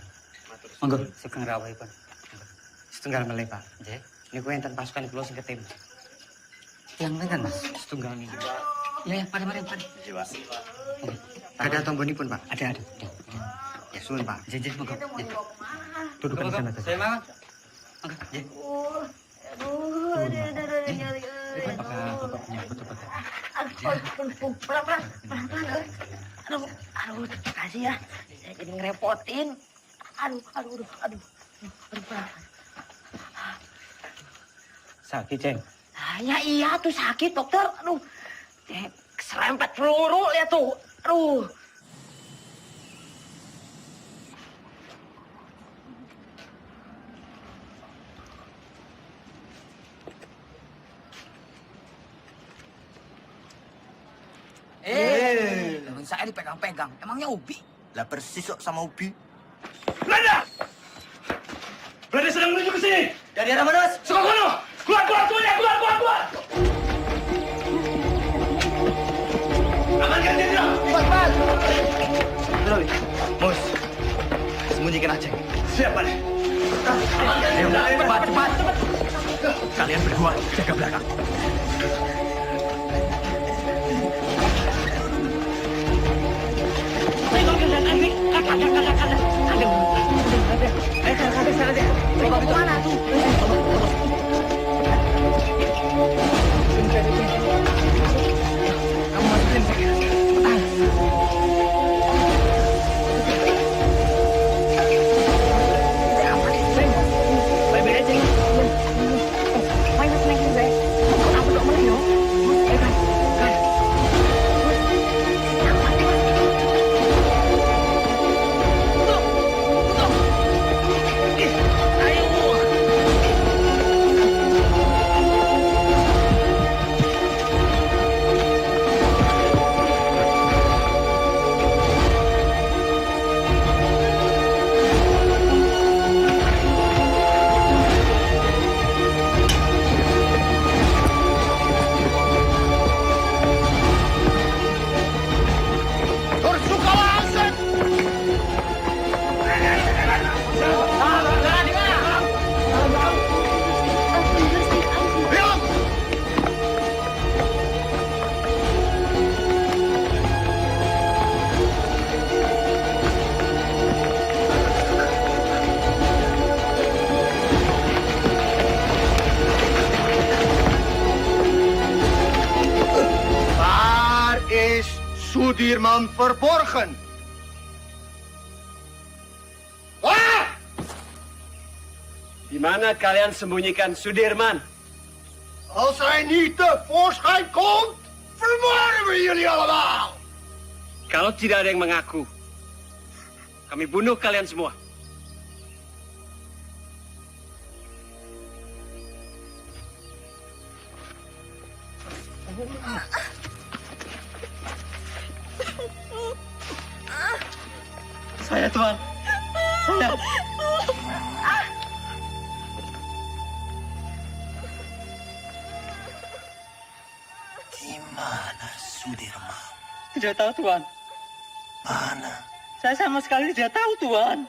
Monggo, sugeng rawuhipun. Setunggal melih, Pak. Nggih. Niku enten pasukan kula sing ketim. Yang pinten, Mas? Setunggal niku. Ya, mari. Iya, Pak. Ada tombonipun, Pak. Ada. Ya, suwun, Pak. Nggih, monggo. Duduk di sana. Saya mau. Monggo, nggih. Aduh, terima kasih ya. Saya jadi ngerepotin. Aduh. Sakit, Ceng. Ya iya tuh sakit, dokter. Aduh, keserempet peluru lihat tuh. Aduh. Temen saya dipegang-pegang. Emangnya Ubi? Lah persis kok sama Ubi. Belanda! Belanda sedang menuju ke sini. Dari arah mana, Mas? Sukokono! Keluar semuanya! Keluar! Amankan jenderal! Cepat! Mus, sembunyikan aja. Siap, Pak. Ayo, cepat! Kalian berdua jaga belakang. Coba kemana tuh? Kamu masukin saya. Baik-baik aja. Main seneng gue. Aku dok mana yo? Kan. Sudirman verborgen? Waar? Di mana kalian sembunyikan Sudirman? Als hij niet tevoorschijn komt, vermoorden we jullie allemaal! Kalau tidak ada yang mengaku, kami bunuh kalian semua. Saya, Tuan. Saya. Di mana Sudirman? Tidak tahu, Tuan. Mana? Saya sama sekali tidak tahu, Tuan.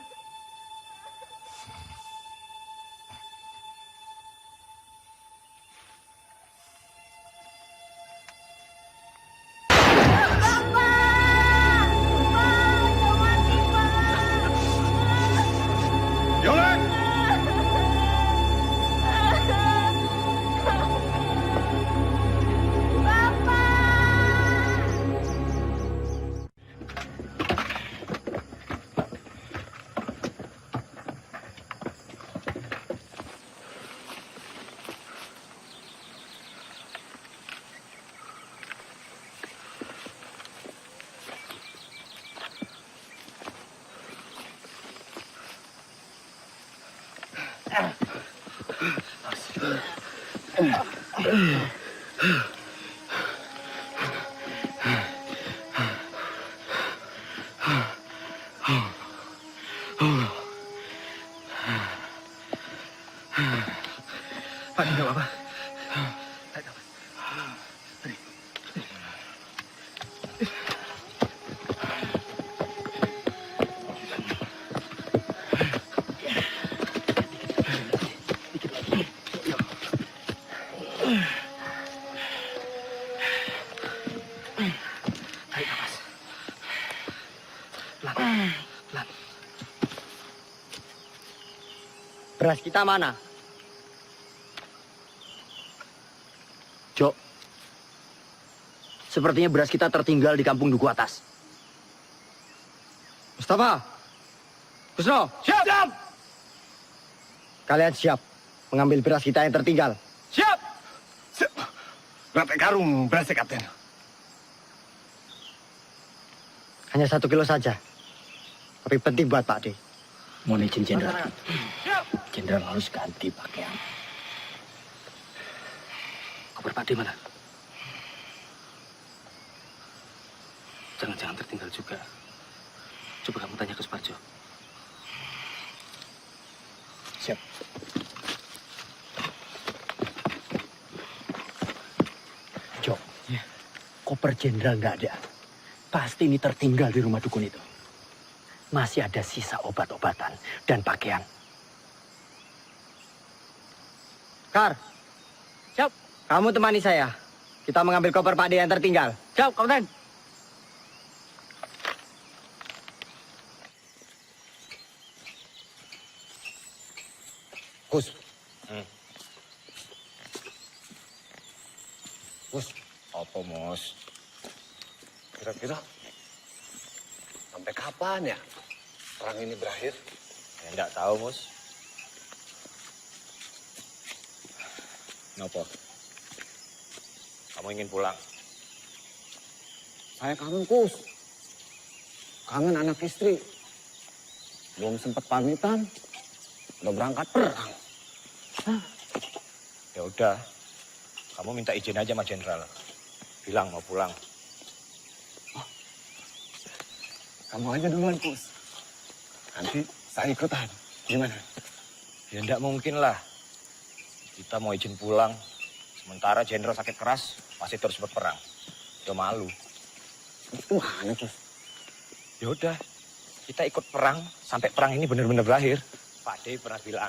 Beras kita mana? Jok, sepertinya beras kita tertinggal di kampung Duku Atas. Mustafa, Kusno, Siap! kalian siap mengambil beras kita yang tertinggal? Siap! Berapa karung berasnya, Kapten? Hanya 1 kilo saja. Tapi penting buat Pak D. Mohon izin Jenderal. Jenderal harus ganti pakaian. Koper Pak D mana? Jangan-jangan tertinggal juga. Coba kamu tanya ke Suparjo. Siap. Jok, koper Jenderal nggak ada. Pasti ini tertinggal di rumah dukun itu. Masih ada sisa obat-obatan dan pakaian. Kar, siap. Kamu temani saya. Kita mengambil koper Pak D yang tertinggal. Siap, Kapten. Gus. Gus, apa Mus? Kira-kira sampai kapan ya perang ini berakhir? Ya enggak tahu, Mus. Kenapa? Kamu ingin pulang? Saya kangen, Kus. Kangen anak istri. Belum sempat pamitan, udah berangkat perang. Ya udah, kamu minta izin aja sama Jenderal. Bilang mau pulang. Kamu aja duluan, Kus. Nanti saya ikutan. Gimana? Ya enggak mungkin lah. Kita mau izin pulang, sementara Jenderal sakit keras, pasti terus berperang. Ya malu. Gimana, Kus? Ya udah, kita ikut perang sampai perang ini benar-benar berakhir. Pak D pernah bilang,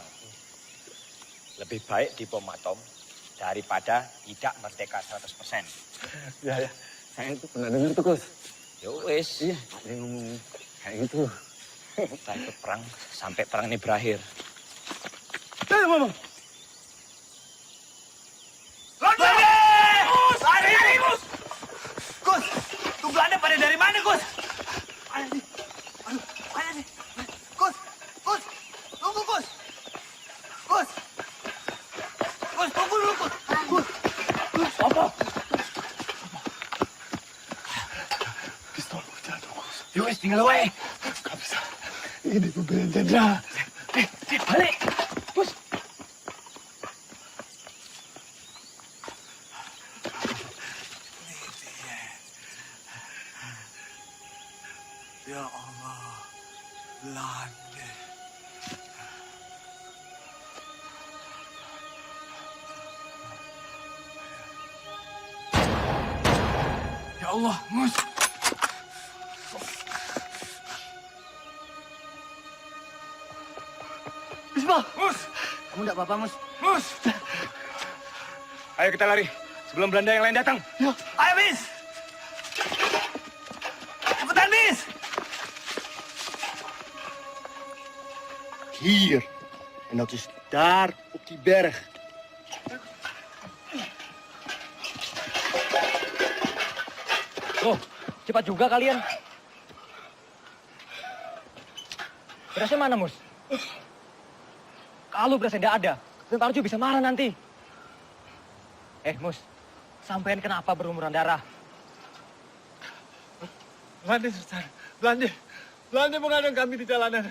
lebih baik dibom atom daripada tidak merdeka 100%. Ya, saya itu pernah dengar tuh, Kus. Ya wis. Iya, ada yang ngomong kayak gitu. Kita ikut perang sampai perang ini berakhir. Mama. Gus, tuh Belanda pada dari mana, Gus? Mana sih? Aduh, mana sih? Gus, tunggu, Gus. Gus, tunggu dulu, Gus. Apa? Pistol jatuh, Gus. Yowes, tinggal wae. Gak bisa. Ini pembelian Jenderal. Balik. Gus. Ya Allah, Belanda. Ya Allah, Mus. Bismillah. Mus. Kamu enggak apa-apa, Mus? Mus. Ayo kita lari sebelum Belanda yang lain datang. Ya. Ayo, Bis. Cepetan, Bis. Hier. En dat is daar op die berg. Oh, cepat juga kalian. Berasnya mana, Mus? Kalau berasnya tidak ada, Tentara Arjo bisa marah nanti. Mus, sampean kenapa berlumuran darah? Belanda, Sultan. Belanda mengadang kami di jalanan.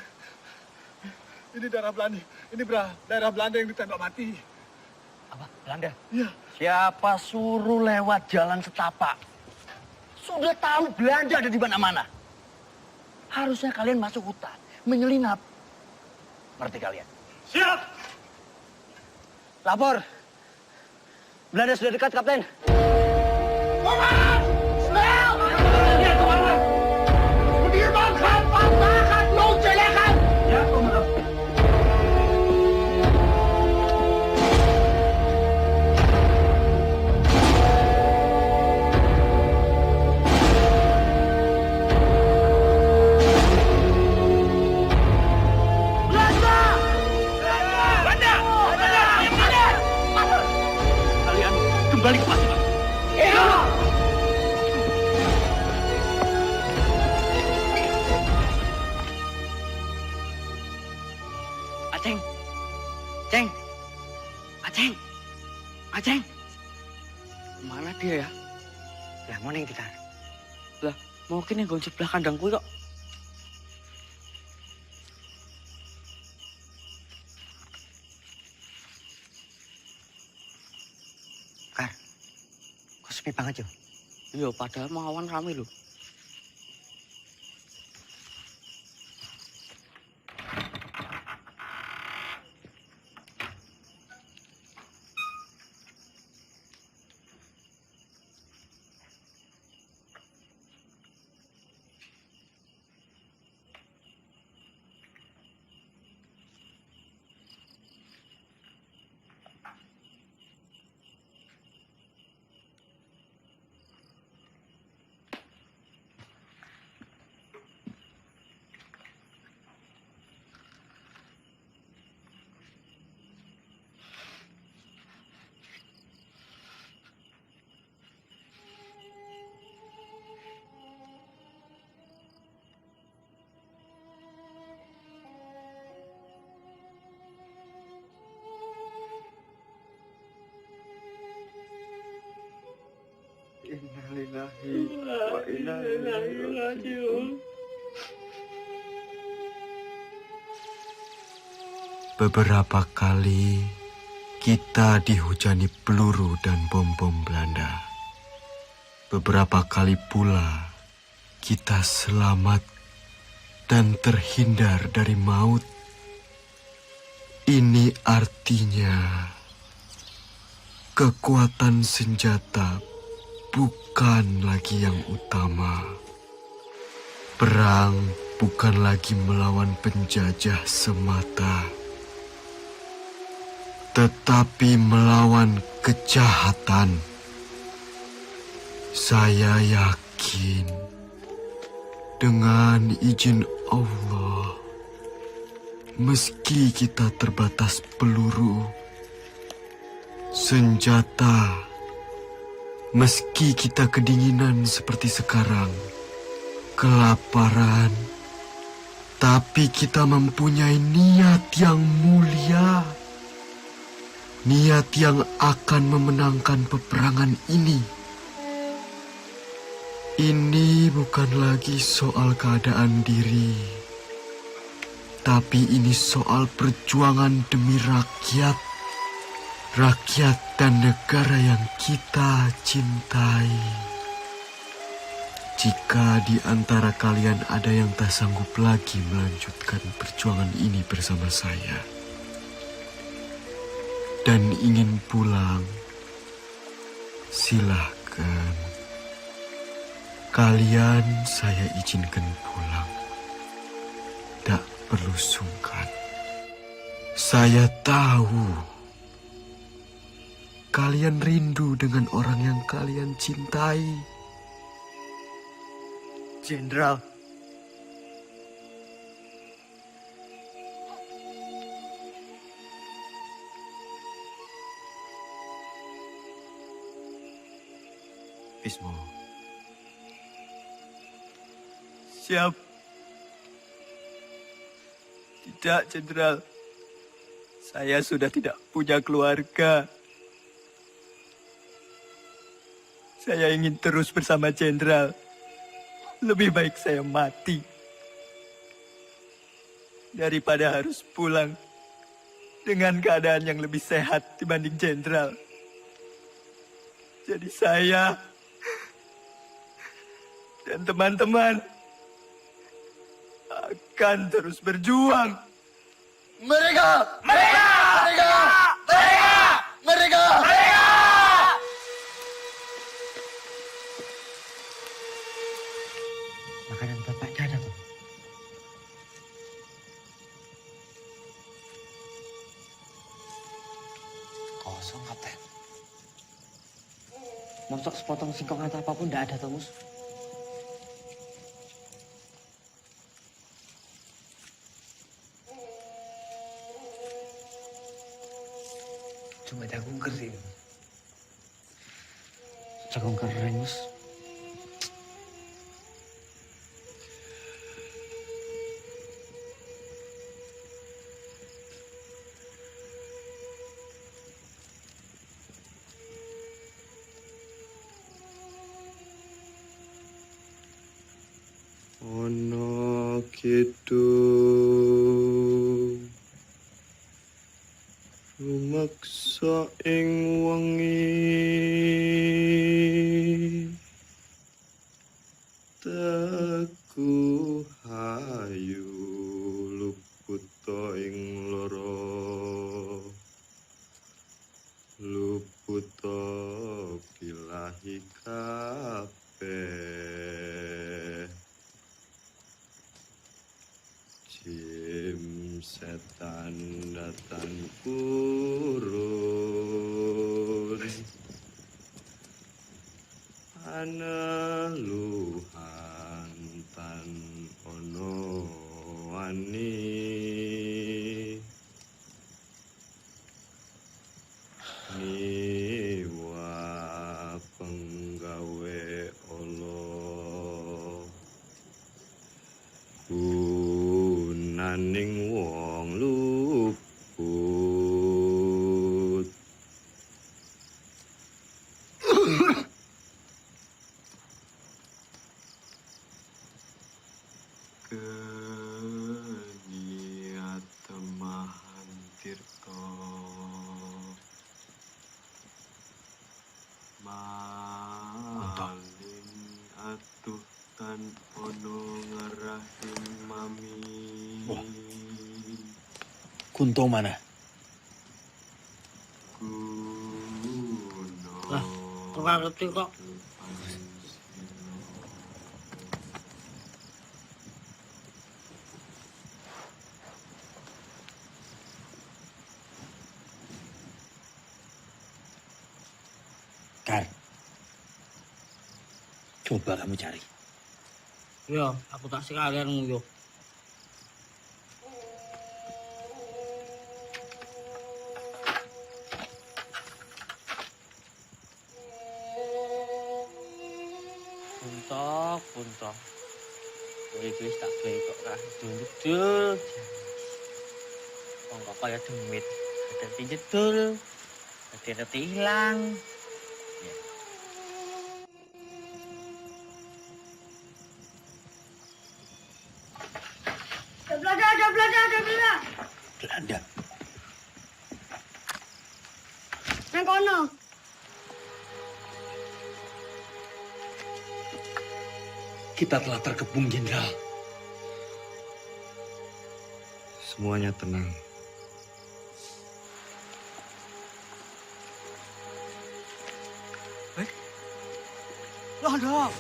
Ini darah Belanda. Ini darah Belanda yang ditembak mati. Apa? Belanda? Iya. Siapa suruh lewat jalan setapak? Sudah tahu Belanda ada di mana-mana. Harusnya kalian masuk hutan, menyelinap. Ngerti kalian? Siap! Lapor. Belanda sudah dekat, Kapten. Komandan! Snel! Ja, komandan! Stuurman, gaan vandaag loodje leggen! Ja, komandan. Belanda! Belanda! Aceng, Ceng, Aceng, Aceng, mana dia ya? Lah mau neng tikar. Lah mungkin yang gonjek sebelah kandangku kok. Kar, kok sepi banget ya? Iya, padahal mau awan rame loh. Innalillahi wa inna ilaihi raji'un. Beberapa kali kita dihujani peluru dan bom-bom Belanda. Beberapa kali pula kita selamat dan terhindar dari maut. Ini artinya kekuatan senjata bukan lagi yang utama. Perang bukan lagi melawan penjajah semata, tetapi melawan kejahatan. Saya yakin dengan izin Allah, meski kita terbatas peluru, senjata, meski kita kedinginan seperti sekarang, kelaparan, tapi kita mempunyai niat yang mulia. Niat yang akan memenangkan peperangan ini. Ini bukan lagi soal keadaan diri, tapi ini soal perjuangan demi rakyat. Rakyat dan negara yang kita cintai. Jika di antara kalian ada yang tak sanggup lagi melanjutkan perjuangan ini bersama saya dan ingin pulang, silahkan. Kalian saya izinkan pulang. Tak perlu sungkan. Saya tahu kalian rindu dengan orang yang kalian cintai. Jenderal. Bismo. Siap. Tidak, Jenderal. Saya sudah tidak punya keluarga. Saya ingin terus bersama Jenderal. Lebih baik saya mati daripada harus pulang dengan keadaan yang lebih sehat dibanding Jenderal. Jadi saya dan teman-teman akan terus berjuang. Mereka! Mereka! Mereka! Mereka! Mereka! Mereka! Makanan bapak ada tuh. Kosong, Kapten. Mosok sepotong singkong atau apapun tidak ada, Tomus. Cuma aku kering. Jagung kering, Mas. Ono kidung rumeksa ing wengi teguh hayu luputa ing lara luputa bilahi kabeh jim setan datang kurun aneluhan tan ono wani niwa penggawe Allah gunaning wong luput keniat temahan tirta malin atuh tan ono ngarahim mami Kunto mana? Lah, ora ngerti kok. Kar, coba kamu cari. Ya, aku tak sekalian nguyuh. Punto. Kowe iki wis tak gawe kok ra jedul. Wong kok kaya demit. Dadi jedul. Dadi ilang. Ada Belanda. Belanda. Nang kono. Kita telah terkepung, Jenderal. semuanya tenang. Loh.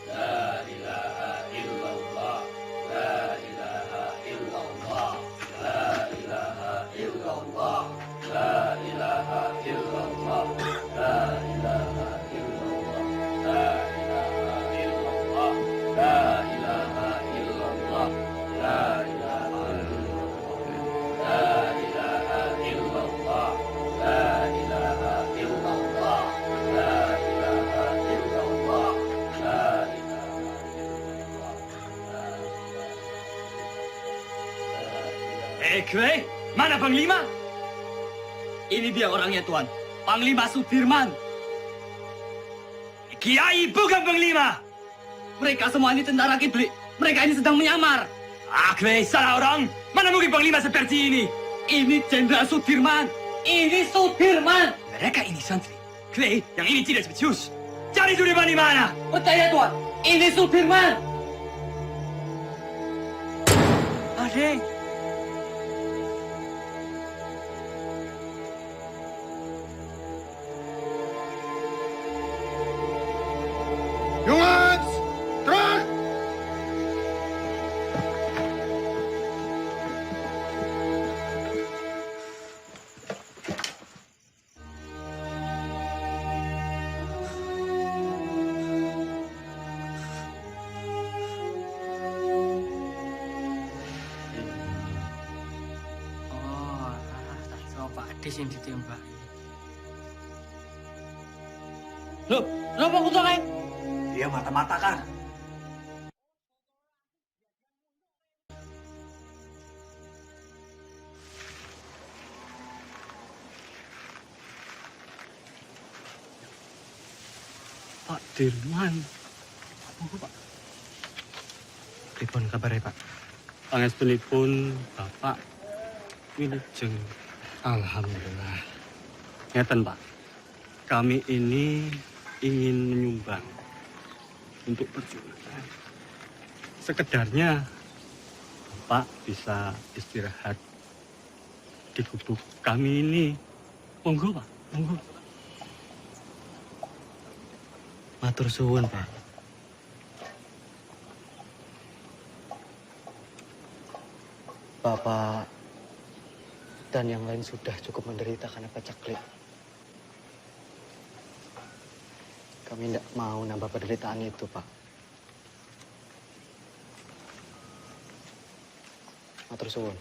La ilaha illallah. La ilaha illallah. La ilaha illallah. La ilaha illallah. La ilaha illallah. La ilaha illallah. La ilaha illallah. La ilaha illallah. La ilaha illallah. La ilaha illallah. La ilaha illallah. La Kue, mana Panglima? Ini dia orangnya, Tuan. Panglima Sudirman. Kiai bukan Panglima. Mereka semua ini tentara kiblik. Mereka ini sedang menyamar. Kue, salah orang. Mana mungkin Panglima seperti ini? Ini Jenderal Sudirman. Ini Sudirman. Mereka ini santri. Kue, yang ini tidak spesius. Cari Sudirman di mana? Percaya, Tuan. Ini Sudirman. Adik. Jongens, terug! Oh, tak coba Ades yang ditembak. Loh, kenapa kutu kayak? Dia mata-mata kan. Pak Dirman. Apa Pak? Pripun kabarnya Pak? Pangestunipun Bapak wilujeng. Alhamdulillah. Ngeten Pak, kami ini ingin menyumbang untuk perjuangan. Sekedarnya Bapak bisa istirahat di gubuk kami ini. Monggo Pak, monggo. Matur suwun Pak. Bapak dan yang lain sudah cukup menderita karena pacaklik. Kami tidak mau nambah penderitaan itu, Pak. Matur suwun.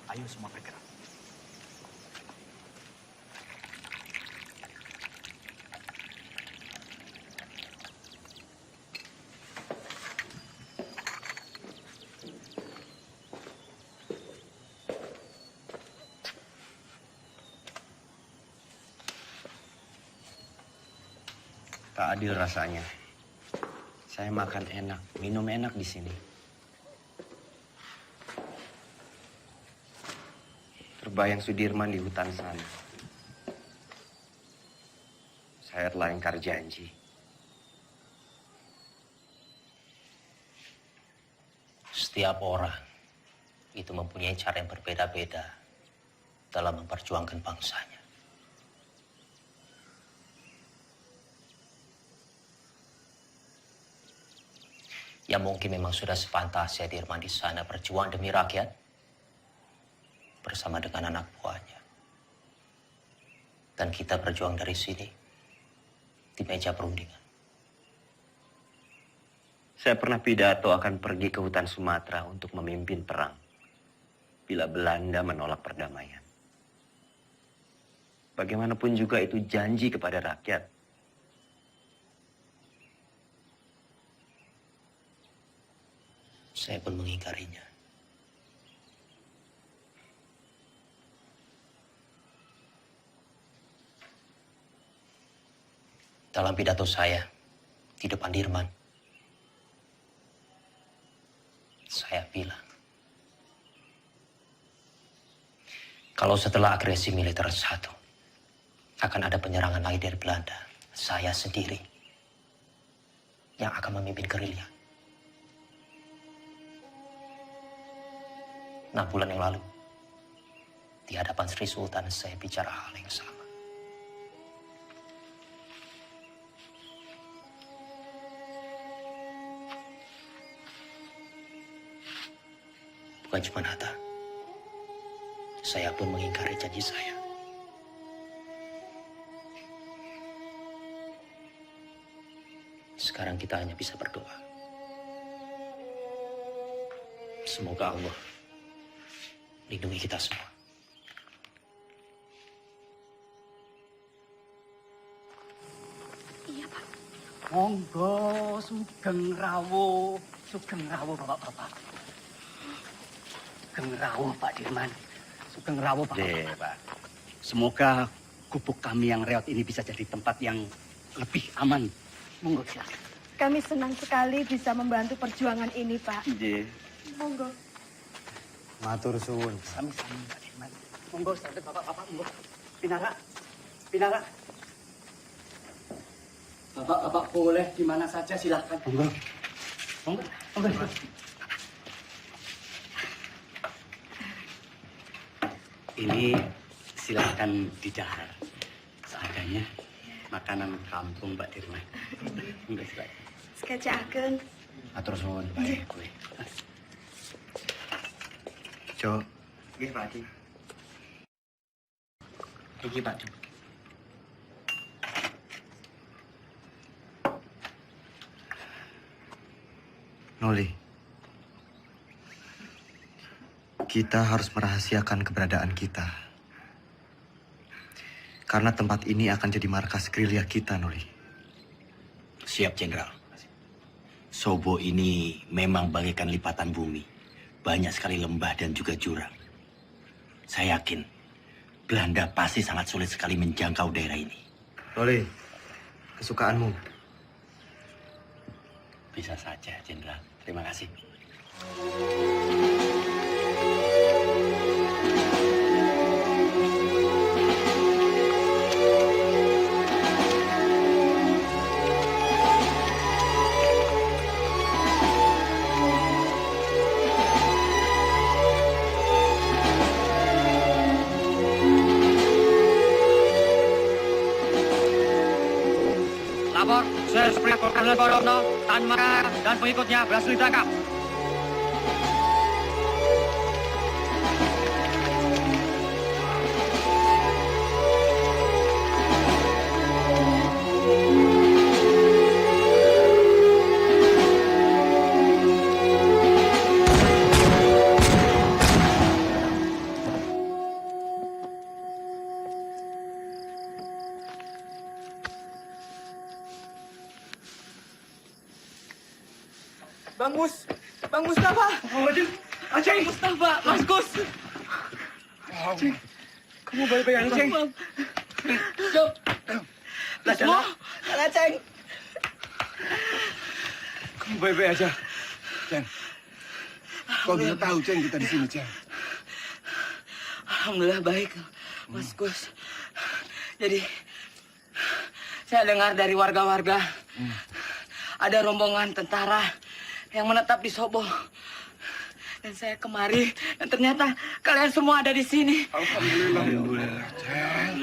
Ayo semua bergerak. Tak adil rasanya. Saya makan enak, minum enak di sini. Terbayang Sudirman di hutan sana. Saya telah ingkar janji. Setiap orang itu mempunyai cara yang berbeda-beda dalam memperjuangkan bangsanya. Ya mungkin memang sudah sepantasnya Dirman di sana berjuang demi rakyat bersama dengan anak buahnya. Dan kita berjuang dari sini di meja perundingan. Saya pernah pidato akan pergi ke hutan Sumatera untuk memimpin perang bila Belanda menolak perdamaian. Bagaimanapun juga itu janji kepada rakyat. Saya pun mengingkarinya. Dalam pidato saya di depan Dirman, saya bilang, kalau setelah agresi militer satu, akan ada penyerangan lagi dari Belanda, saya sendiri yang akan memimpin gerilya. 6 bulan yang lalu, di hadapan Sri Sultan saya bicara hal yang sama. Bukan cuma Hatta, saya pun mengingkari janji saya. Sekarang kita hanya bisa berdoa. Semoga Allah lindungi kita semua. Iya, Pak. Monggo, sugeng rawuh bapak-bapak. Sugeng rawuh Pak Dirman. Sugeng rawuh Pak. Pak. Semoga gubuk kami yang reot ini bisa jadi tempat yang lebih aman. Monggo silakan. Kami senang sekali bisa membantu perjuangan ini, Pak. Nggih. Monggo. Matur suwun. Sami-sami Pak Dirman. Monggo sadar bapak-bapak, monggo. Pinara. Pinara. Bapak-bapak boleh di mana saja silakan. Monggo. Monggo. Monggo. Ini silakan didahar. Seadanya makanan kampung Mbak Dirman. Monggo silakan. Sekejapkan. Atur suwun baik kowe. Jo. Nggih, Pak Haji. Iki Pak Jo. Noli. Kita harus merahasiakan keberadaan kita. Karena tempat ini akan jadi markas gerilya kita, Noli. Siap, Jenderal. Sobo ini memang bagaikan lipatan bumi. Banyak sekali lembah dan juga jurang. Saya yakin Belanda pasti sangat sulit sekali menjangkau daerah ini. Noli, kesukaanmu. Bisa saja, Jenderal. Terima kasih. Lapor, Serspring Kolonel Borono, Tan Makar, dan pengikutnya berhasil ditangkap. Bang Mustafa. Aceng. Mustafa, Mas Gus. Aceng, kamu baik-baik aja, Aceng? Jom. Semua, Kang Aceng. Kamu baik-baik aja, Ceng. Kau bisa tahu, Ceng, kita di sini, Ceng. Alhamdulillah baik, Mas Gus. Jadi, saya dengar dari warga-warga ada rombongan tentara yang menetap di Sobo. Dan saya kemari, dan ternyata kalian semua ada di sini. Alhamdulillah, Ceng.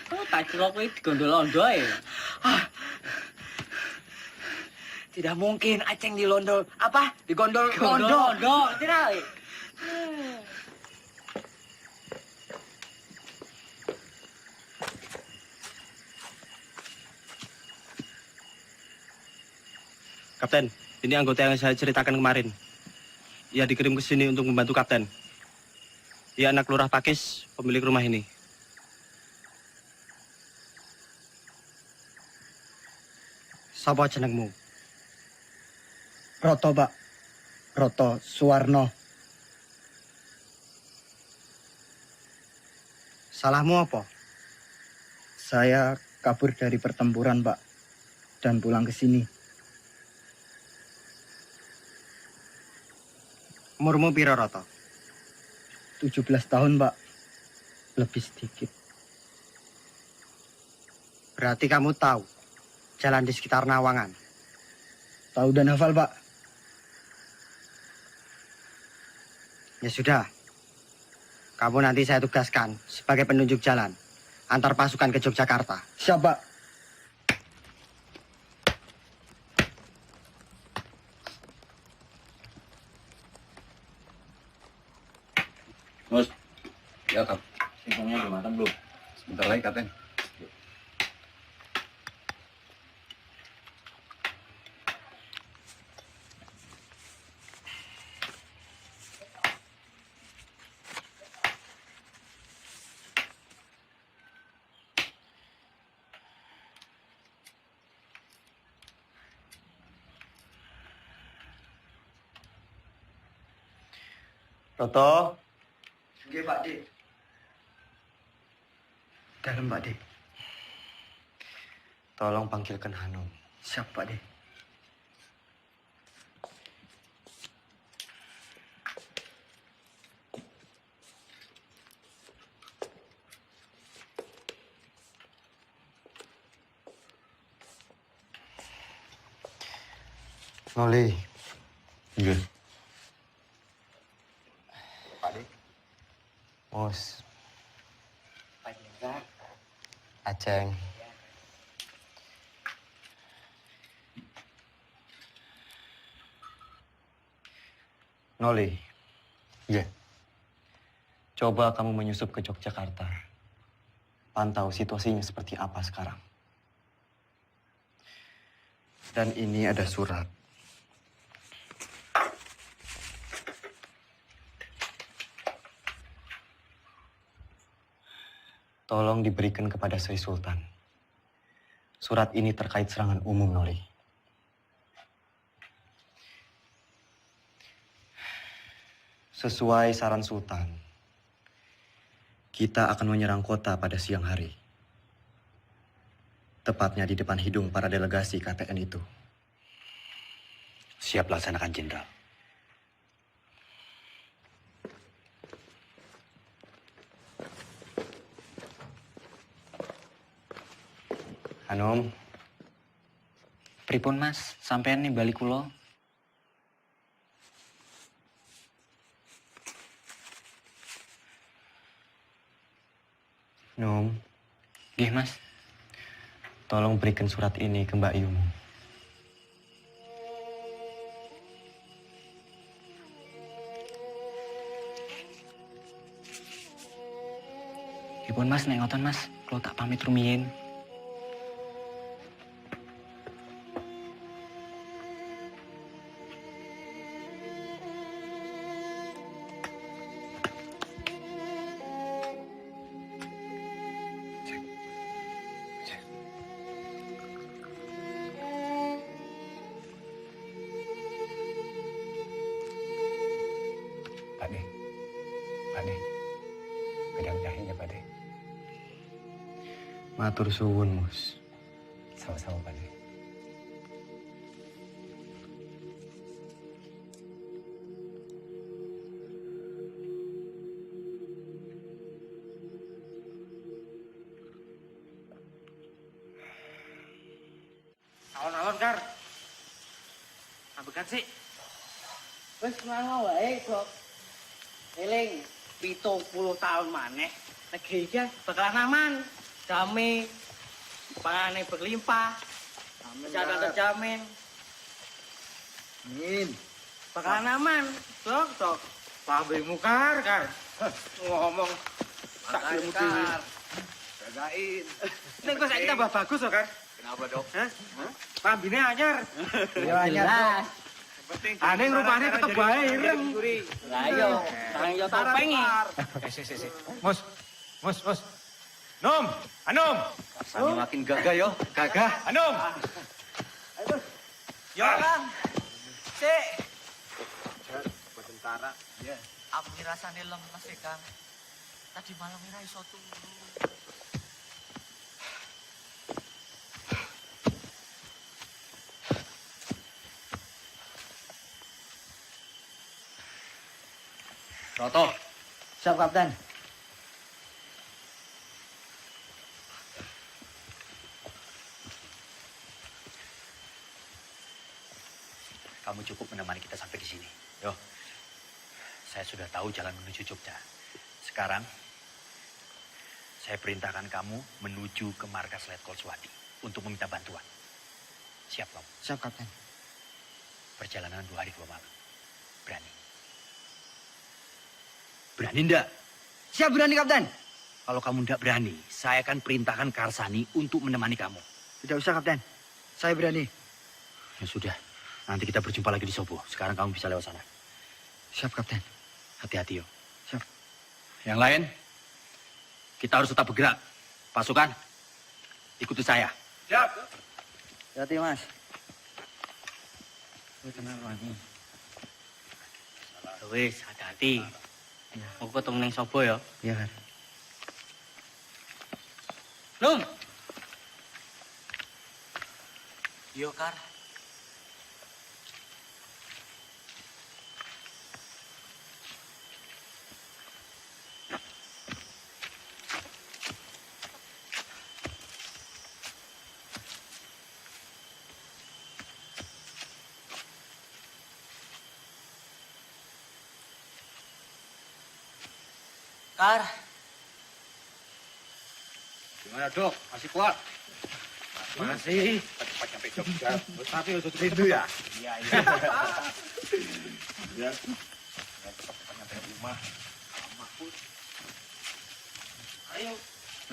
Oh, tak celok ini digondol-ondol ya? Tidak mungkin Aceng dilondol. Apa? Digondol-gondol. Gondol-gondol, tidak. Kapten, ini anggota yang saya ceritakan kemarin. Ia dikirim ke sini untuk membantu Kapten. Ia anak lurah Pakis, pemilik rumah ini. Sapa jenengmu? Roto, Pak. Roto Suwarno. Salahmu apa? Saya kabur dari pertempuran, Pak. Dan pulang ke sini. Umurmu piro, Roto? 17 tahun, Pak. Lebih sedikit. Berarti kamu tahu jalan di sekitar Nawangan? Tahu dan hafal, Pak. Ya sudah. Kamu nanti saya tugaskan sebagai penunjuk jalan antar pasukan ke Yogyakarta. Siap, Pak. Mus, ya Kap. Singkongnya udah matang belum? Sebentar lagi, Kapten. Roto. Oke, Pak D. Dalam, Pak D. Tolong panggilkan Hanum. Siap, Pak D. Noli. Iya. Pak D. Mus. Pak Jenderal. Aceng. Noli. Iya. Coba kamu menyusup ke Yogyakarta. Pantau situasinya seperti apa sekarang. Dan ini ada surat. Tolong diberikan kepada Sri Sultan. Surat ini terkait serangan umum, Noli. Sesuai saran Sultan, kita akan menyerang kota pada siang hari. Tepatnya di depan hidung para delegasi KTN itu. Siap laksanakan, Jenderal. Anom. Pripun Mas, sampean nih balik kula. Nom. Nggih, Mas. Tolong berikan surat ini ke Mbak Yumu. Pripun Mas, nek ngoten Mas, kula tak pamit rumiyin. Pak De, bedang jahenya Pak De. Matur suwun, Mus. Sama-sama Pak De. Alon-alon, Kar. Ambekan sih. Wes ngono wae, Bok. Eling 70 tahun maneh negeri iki bakalan aman, damai, panganan berlimpah, kesehatan terjamin. Amin. Bakalan aman, Dok. Pabemu, Kar. Ngomong tak ilmu dhewe. Jagain. Nek kok saiki tambah bagus kok, Kar. Kenapa, Dok? Hah? Pambine anyar. Ya anyar. Aneh rupanya tetep bae ireng. Lah yo, sareng yo topeng Si. Mus. Nom, Anom. Rasanya makin gagah yo, gagah. Anom. Yo, Kang. Sik. Tentara. Ya. Aku rasane lemes sih, Kang. Tadi malam ora iso turu. Roto. Siap, Kapten. Kamu cukup menemani kita sampai di sini. Yo. Saya sudah tahu jalan menuju Jogja. Sekarang, saya perintahkan kamu menuju ke markas Letkol Swati untuk meminta bantuan. Siap, kamu? Siap, Kapten. Perjalanan 2 hari 2 malam. Berani? Berani enggak? Siap, berani, Kapten. Kalau kamu enggak berani, saya akan perintahkan Karsani untuk menemani kamu. Tidak usah, Kapten. Saya berani. Ya sudah, nanti kita berjumpa lagi di Sobo. Sekarang kamu bisa lewat sana. Siap, Kapten. Hati-hati, yo. Siap. Yang lain, kita harus tetap bergerak. Pasukan, ikuti saya. Siap. Hati, Mas. Kenal lagi. Wis, hati-hati. Aku ketemu neng Sobo ya. Iya kan. Num. Yo, Kar. Kar. Gimana, Dok? Masih kuat? Masih. Cepat sampai Jogja. Tapi udah rindu ya? Iya. Ya. Cepat sampai rumah. Ayo.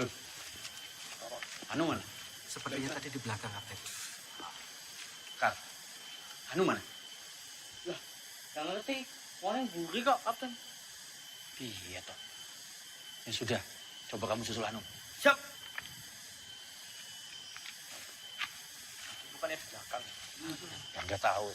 Loh. Anu mana? Sepertinya tadi di belakang, Kapten. Kar. Anu mana? Lah, gak ngerti. Orang buri kok, Kapten. Iya toh. Ya sudah, coba kamu susul Anu. bukannya di belakang. Ya nggak tahu.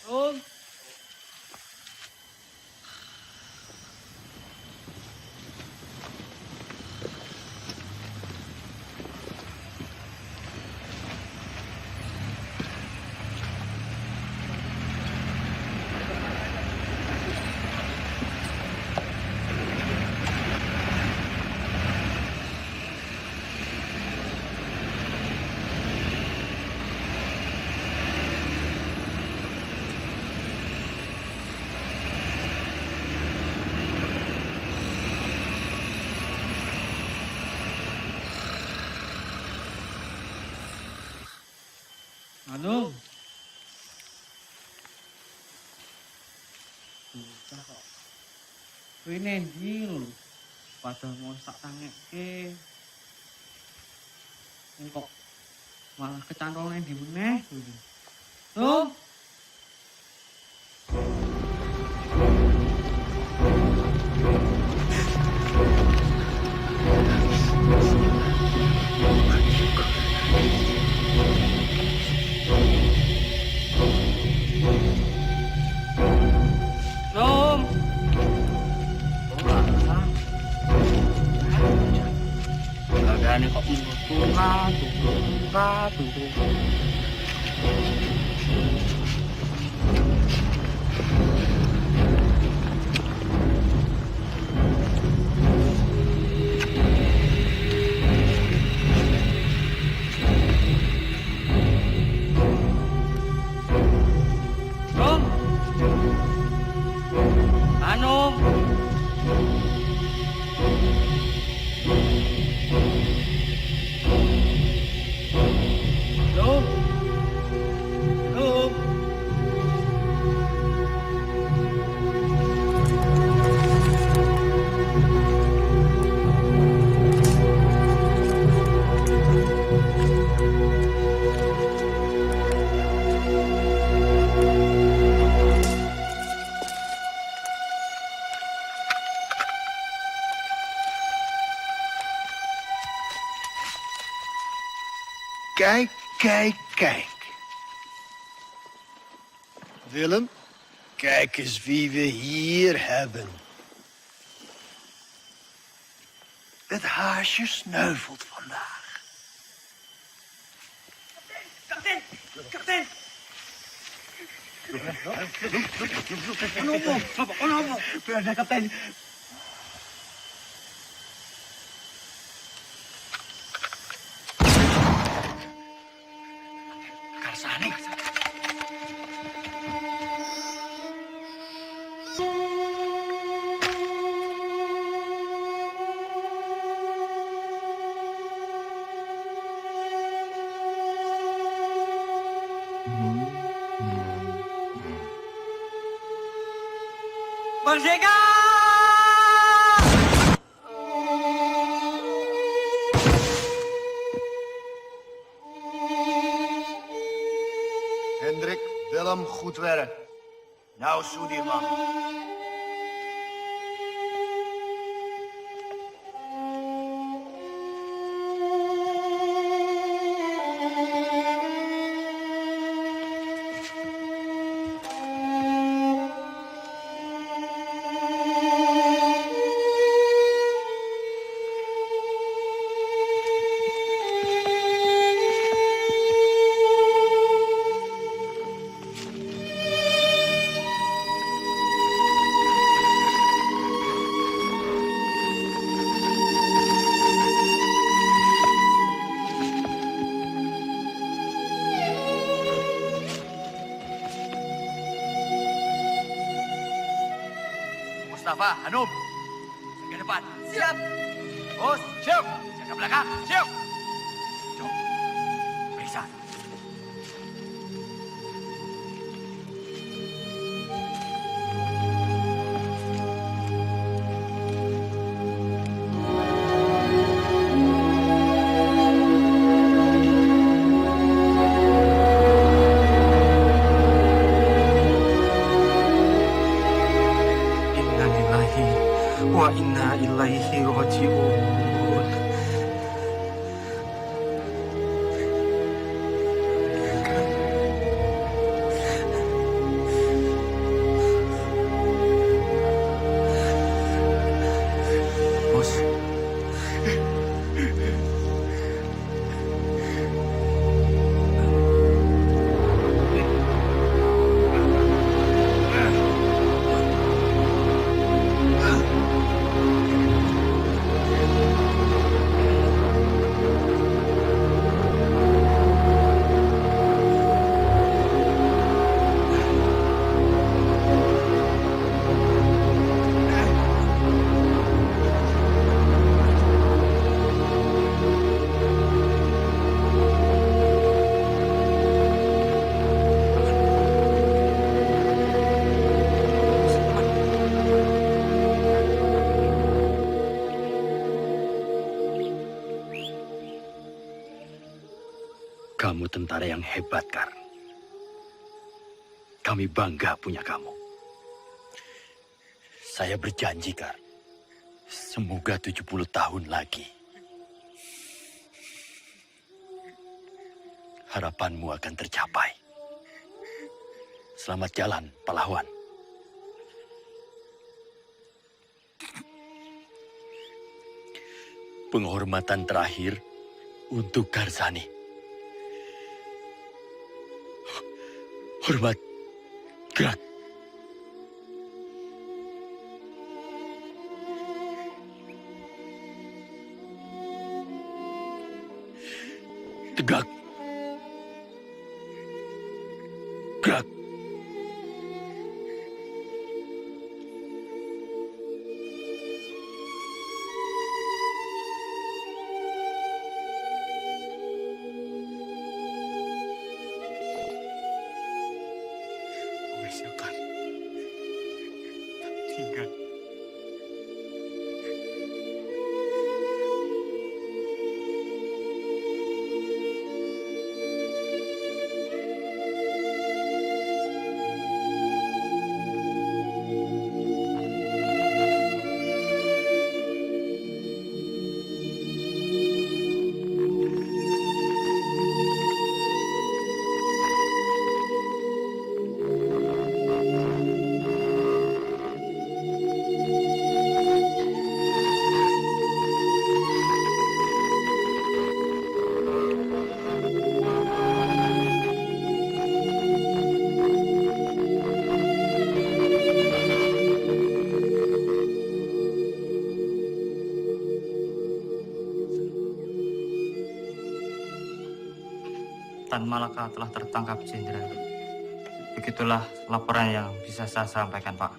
Anu. Bocah kok. Kuwi nendi lho. Padahal mau sak tangeke. Kok malah kecantol nendi meneh. Tuh. Ini kok tunggu. Kijk. Willem, kijk eens wie we hier hebben. Het haasje sneuvelt vandaag. Kapten! Ano? Kapten. Karsani. Merdeka! Hendrik, Willem, goed werk. Nou, Soedirman. Mustafa, Hanum, ke depan. Siap. Bos, siap. Jaga belakang, siap. Jom, periksa. Wa inna ilaihi raji'un. Kamu tentara yang hebat, Kar. Kami bangga punya kamu. Saya berjanji, Kar. Semoga 70 tahun lagi. Harapanmu akan tercapai. Selamat jalan, pahlawan. Penghormatan terakhir untuk Karsani. Hormat, gerak. Tegak. Gerak. Silakan. Tinggal. Tan Malaka telah tertangkap, Jenderal. Begitulah laporan yang bisa saya sampaikan, Pak.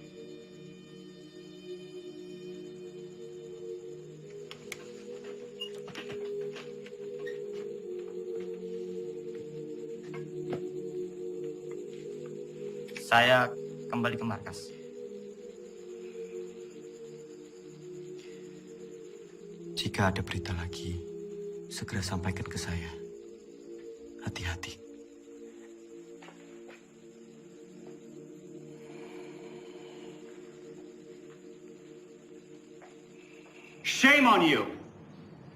Saya kembali ke markas. Jika ada berita lagi, segera sampaikan ke saya. Hati-hati. Shame on you!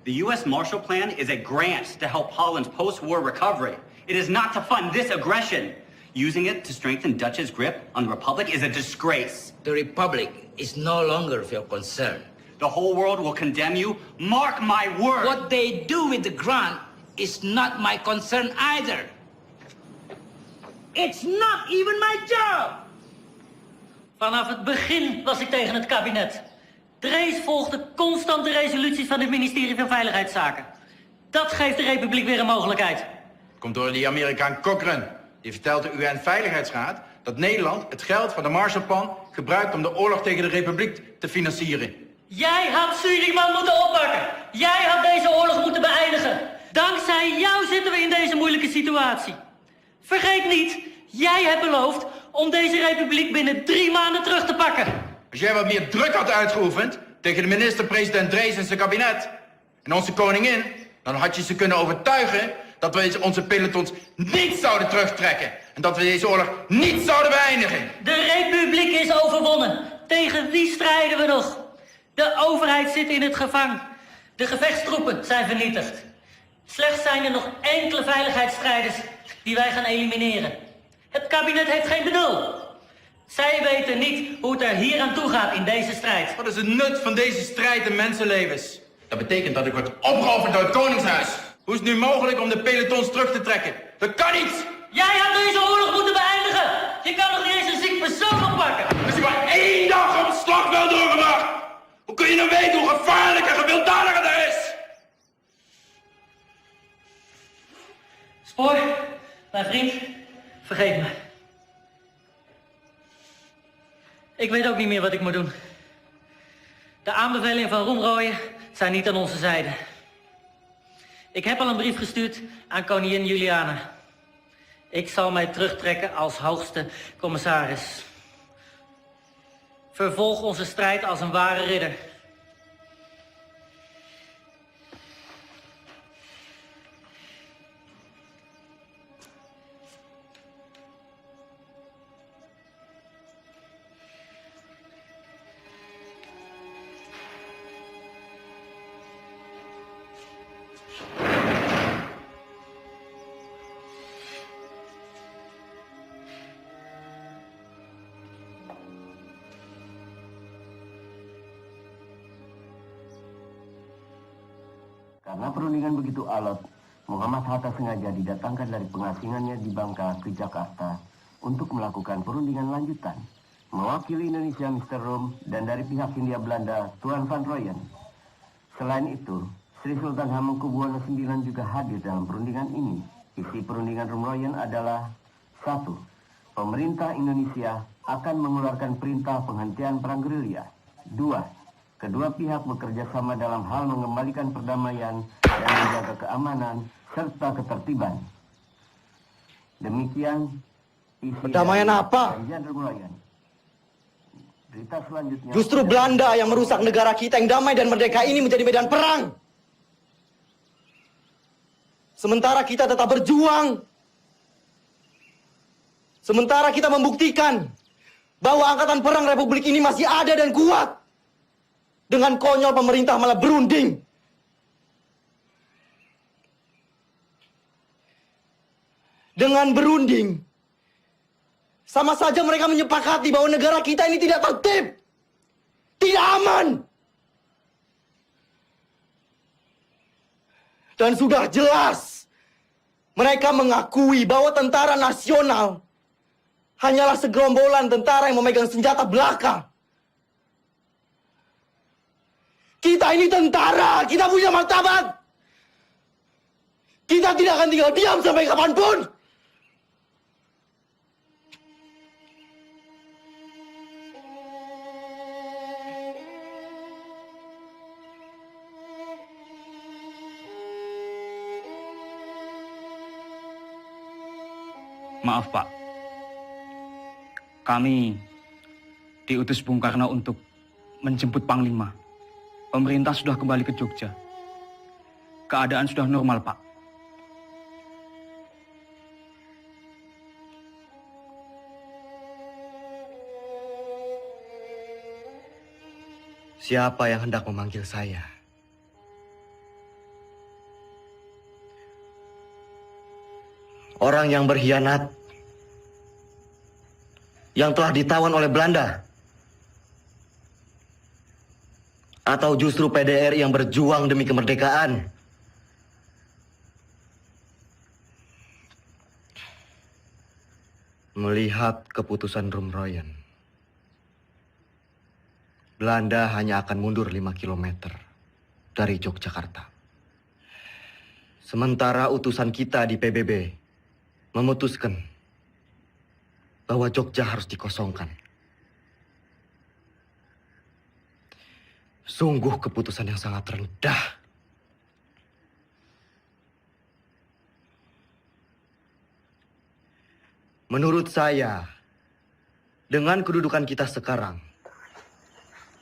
The U.S. Marshall Plan is a grant to help Holland's post-war recovery. It is not to fund this aggression. Using it to strengthen Dutch's grip on the Republic is a disgrace. The Republic is no longer of your concern. The whole world will condemn you. Mark my word! What they do with the grant is not my concern either. It's not even my job! Vanaf het begin was ik tegen het kabinet. Drees volgde constant de resoluties van het ministerie van Veiligheidszaken. Dat geeft de Republiek weer een mogelijkheid. Komt door die Amerikaan Cochrane. Die vertelt de UN-veiligheidsraad dat Nederland het geld van de Marshallplan gebruikt om de oorlog tegen de Republiek te financieren. Jij had Suriname moeten oppakken. Jij had deze oorlog moeten beëindigen. Dankzij jou zitten we in deze moeilijke situatie. Vergeet niet, jij hebt beloofd om deze republiek binnen 3 maanden terug te pakken. Als jij wat meer druk had uitgeoefend tegen de minister-president Drees en zijn kabinet en onze koningin, dan had je ze kunnen overtuigen dat we onze pelotons niet zouden terugtrekken en dat we deze oorlog niet zouden beëindigen. De republiek is overwonnen. Tegen wie strijden we nog? De overheid zit in het gevangen. De gevechtstroepen zijn vernietigd. Slechts zijn er nog enkele veiligheidsstrijders die wij gaan elimineren. Het kabinet heeft geen benul. Zij weten niet hoe het er hier aan toe gaat in deze strijd. Wat is het nut van deze strijd in mensenlevens? Dat betekent dat ik word opgeofferd door het Koningshuis. Hoe is het nu mogelijk om de pelotons terug te trekken? Dat kan niet! Jij had deze oorlog moeten beëindigen! Je kan nog niet eens een ziek persoon oppakken! Als je maar 1 dag op het slagveld doorgebracht! Hoe kun je nou weten hoe gevaarlijk en gewelddadig het is? Spoor, mijn vriend, vergeet me. Ik weet ook niet meer wat ik moet doen. De aanbevelingen van Roemrooyen zijn niet aan onze zijde. Ik heb al een brief gestuurd aan koningin Juliana. Ik zal mij terugtrekken als hoogste commissaris. Vervolg onze strijd als een ware ridder. Karena perundingan begitu alot, Muhammad Hatta sengaja didatangkan dari pengasingannya di Bangka ke Jakarta untuk melakukan perundingan lanjutan. Mewakili Indonesia Mr. Rom dan dari pihak Hindia Belanda Tuan Van Rooyen. Selain itu, Sri Sultan Hamengkubuwono IX juga hadir dalam perundingan ini. Isi perundingan Rom Rooyen adalah 1. Pemerintah Indonesia akan mengeluarkan perintah penghentian perang gerilya. 2. Kedua pihak bekerja sama dalam hal mengembalikan perdamaian dan menjaga keamanan serta ketertiban. Demikian isi perdamaian apa? Perjanjian Rom Rooyen. Berita selanjutnya. Justru Belanda yang merusak negara kita yang damai dan merdeka ini menjadi medan perang. Sementara kita tetap berjuang. Sementara kita membuktikan bahwa angkatan perang Republik ini masih ada dan kuat. Dengan konyol pemerintah malah berunding. Dengan berunding, sama saja mereka menyepakati bahwa negara kita ini tidak tertib, tidak aman. Dan sudah jelas, mereka mengakui bahwa tentara nasional hanyalah segerombolan tentara yang memegang senjata belaka. Kita ini tentara, kita punya martabat. Kita tidak akan tinggal diam sampai kapanpun. Maaf, Pak. Kami diutus Bung Karno untuk menjemput Panglima. Pemerintah sudah kembali ke Jogja. Keadaan sudah normal, Pak. Siapa yang hendak memanggil saya? Orang yang berkhianat, yang telah ditawan oleh Belanda, atau justru PDRI yang berjuang demi kemerdekaan? Melihat keputusan Rom Rooyen, Belanda hanya akan mundur 5 km dari Yogyakarta. Sementara utusan kita di PBB memutuskan bahwa Jogja harus dikosongkan. Sungguh keputusan yang sangat rendah. Menurut saya, dengan kedudukan kita sekarang,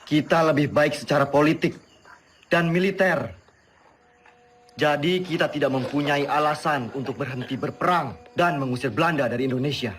kita lebih baik secara politik dan militer. Jadi kita tidak mempunyai alasan untuk berhenti berperang dan mengusir Belanda dari Indonesia.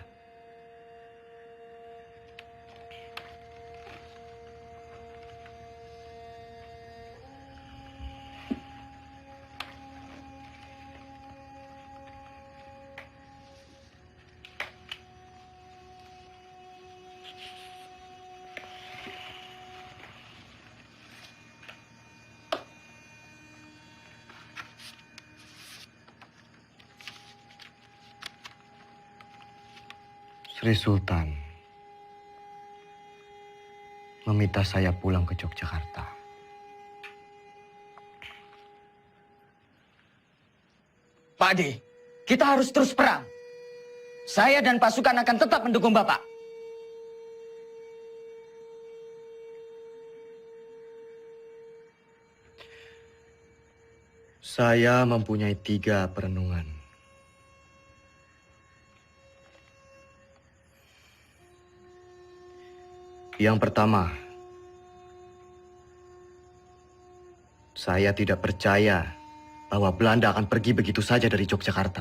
Sri Sultan meminta saya pulang ke Yogyakarta. Pak Ade, kita harus terus perang. Saya dan pasukan akan tetap mendukung Bapak. Saya mempunyai 3 perenungan. Yang pertama, saya tidak percaya bahwa Belanda akan pergi begitu saja dari Yogyakarta.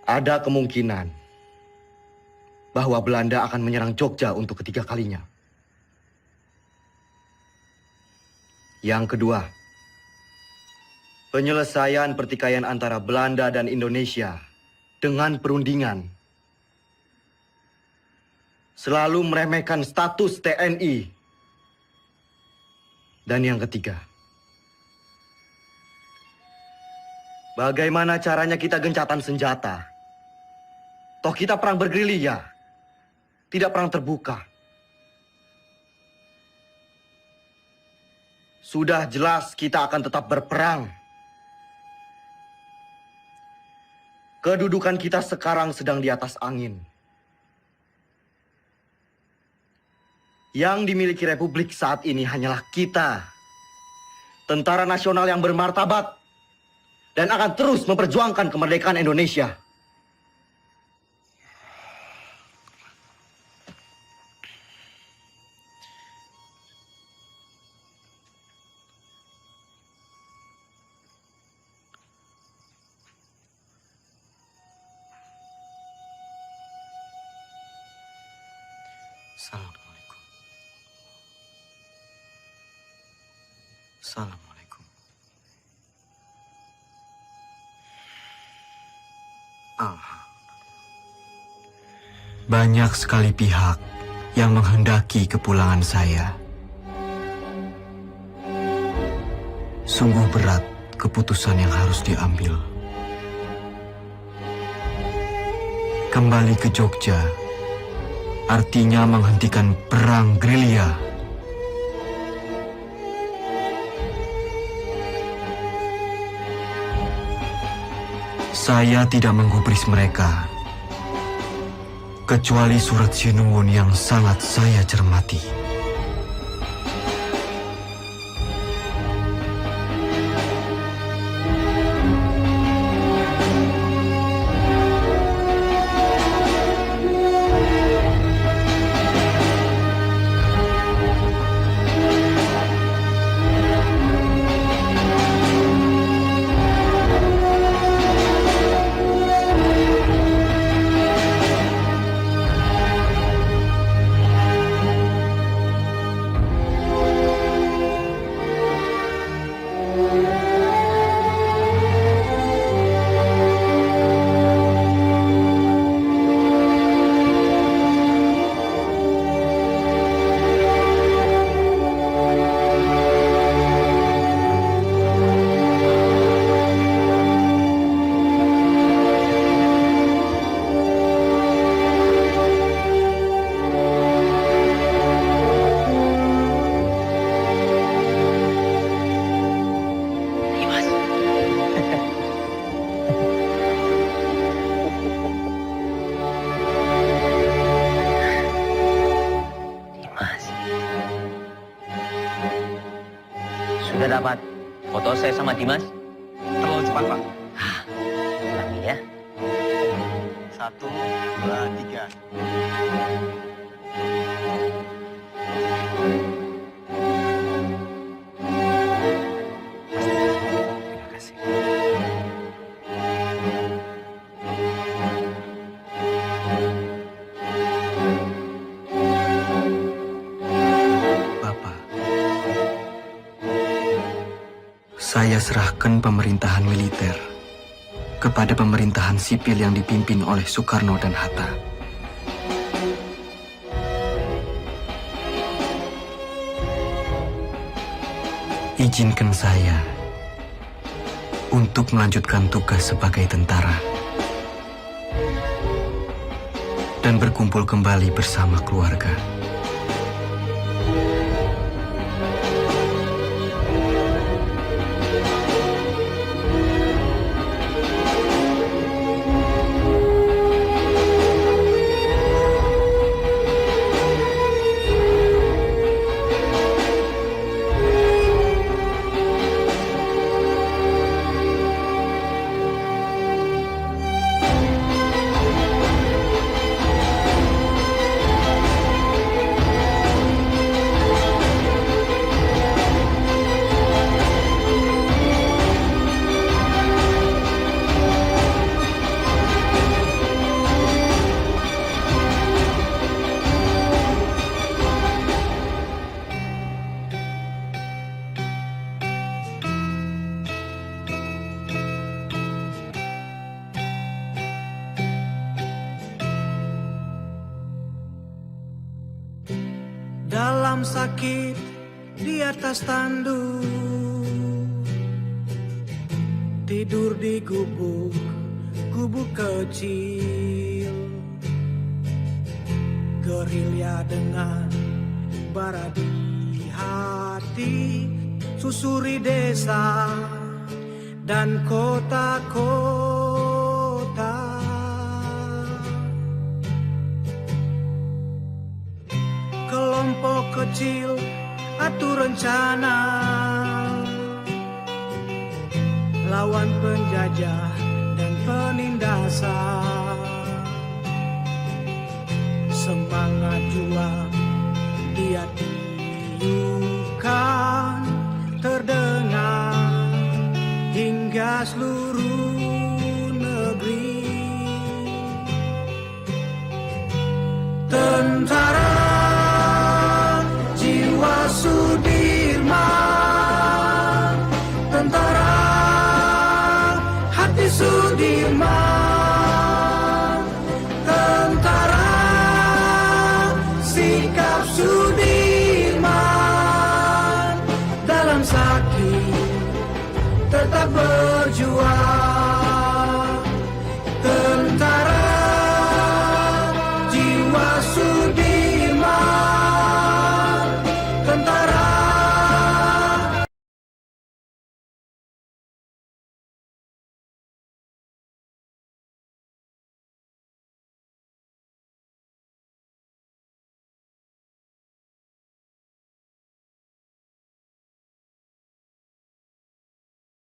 Ada kemungkinan bahwa Belanda akan menyerang Jogja untuk ketiga kalinya. Yang kedua, penyelesaian pertikaian antara Belanda dan Indonesia dengan perundingan selalu meremehkan status TNI Dan yang ketiga, bagaimana caranya kita gencatan senjata? Toh kita perang bergerilya, tidak perang terbuka. Sudah jelas kita akan tetap berperang. Kedudukan kita sekarang sedang di atas angin. Yang dimiliki Republik saat ini hanyalah kita, tentara nasional yang bermartabat dan akan terus memperjuangkan kemerdekaan Indonesia. Assalamualaikum. Assalamualaikum. Banyak sekali pihak yang menghendaki kepulangan saya. Sungguh berat keputusan yang harus diambil. Kembali ke Jogja artinya menghentikan perang gerilya. Saya tidak menggubris mereka, kecuali surat Sinuwun yang sangat saya cermati. Sudah dapat foto saya sama Dimas? Terlalu cepat, Pak. Ulangi ya. 1, 2, 3. Terima kasih. Bapak, saya serahkan pemerintahan militer kepada pemerintahan sipil yang dipimpin oleh Soekarno dan Hatta. Izinkan saya untuk melanjutkan tugas sebagai tentara dan berkumpul kembali bersama keluarga. Dalam sakit dia atas tanduk, tidur di gubuk kecil, gerilya dengan bara di hati, susuri desa dan kota-kota. Kelompok kecil atur rencana lawan penjajah dan penindasan. Semangat juang dia tiupkan terdengar hingga seluruh negeri. Tentara jiwa Sudirman, tentara hati Sudirman, tentara sikap Sudirman, dalam sakit tetap berjuang.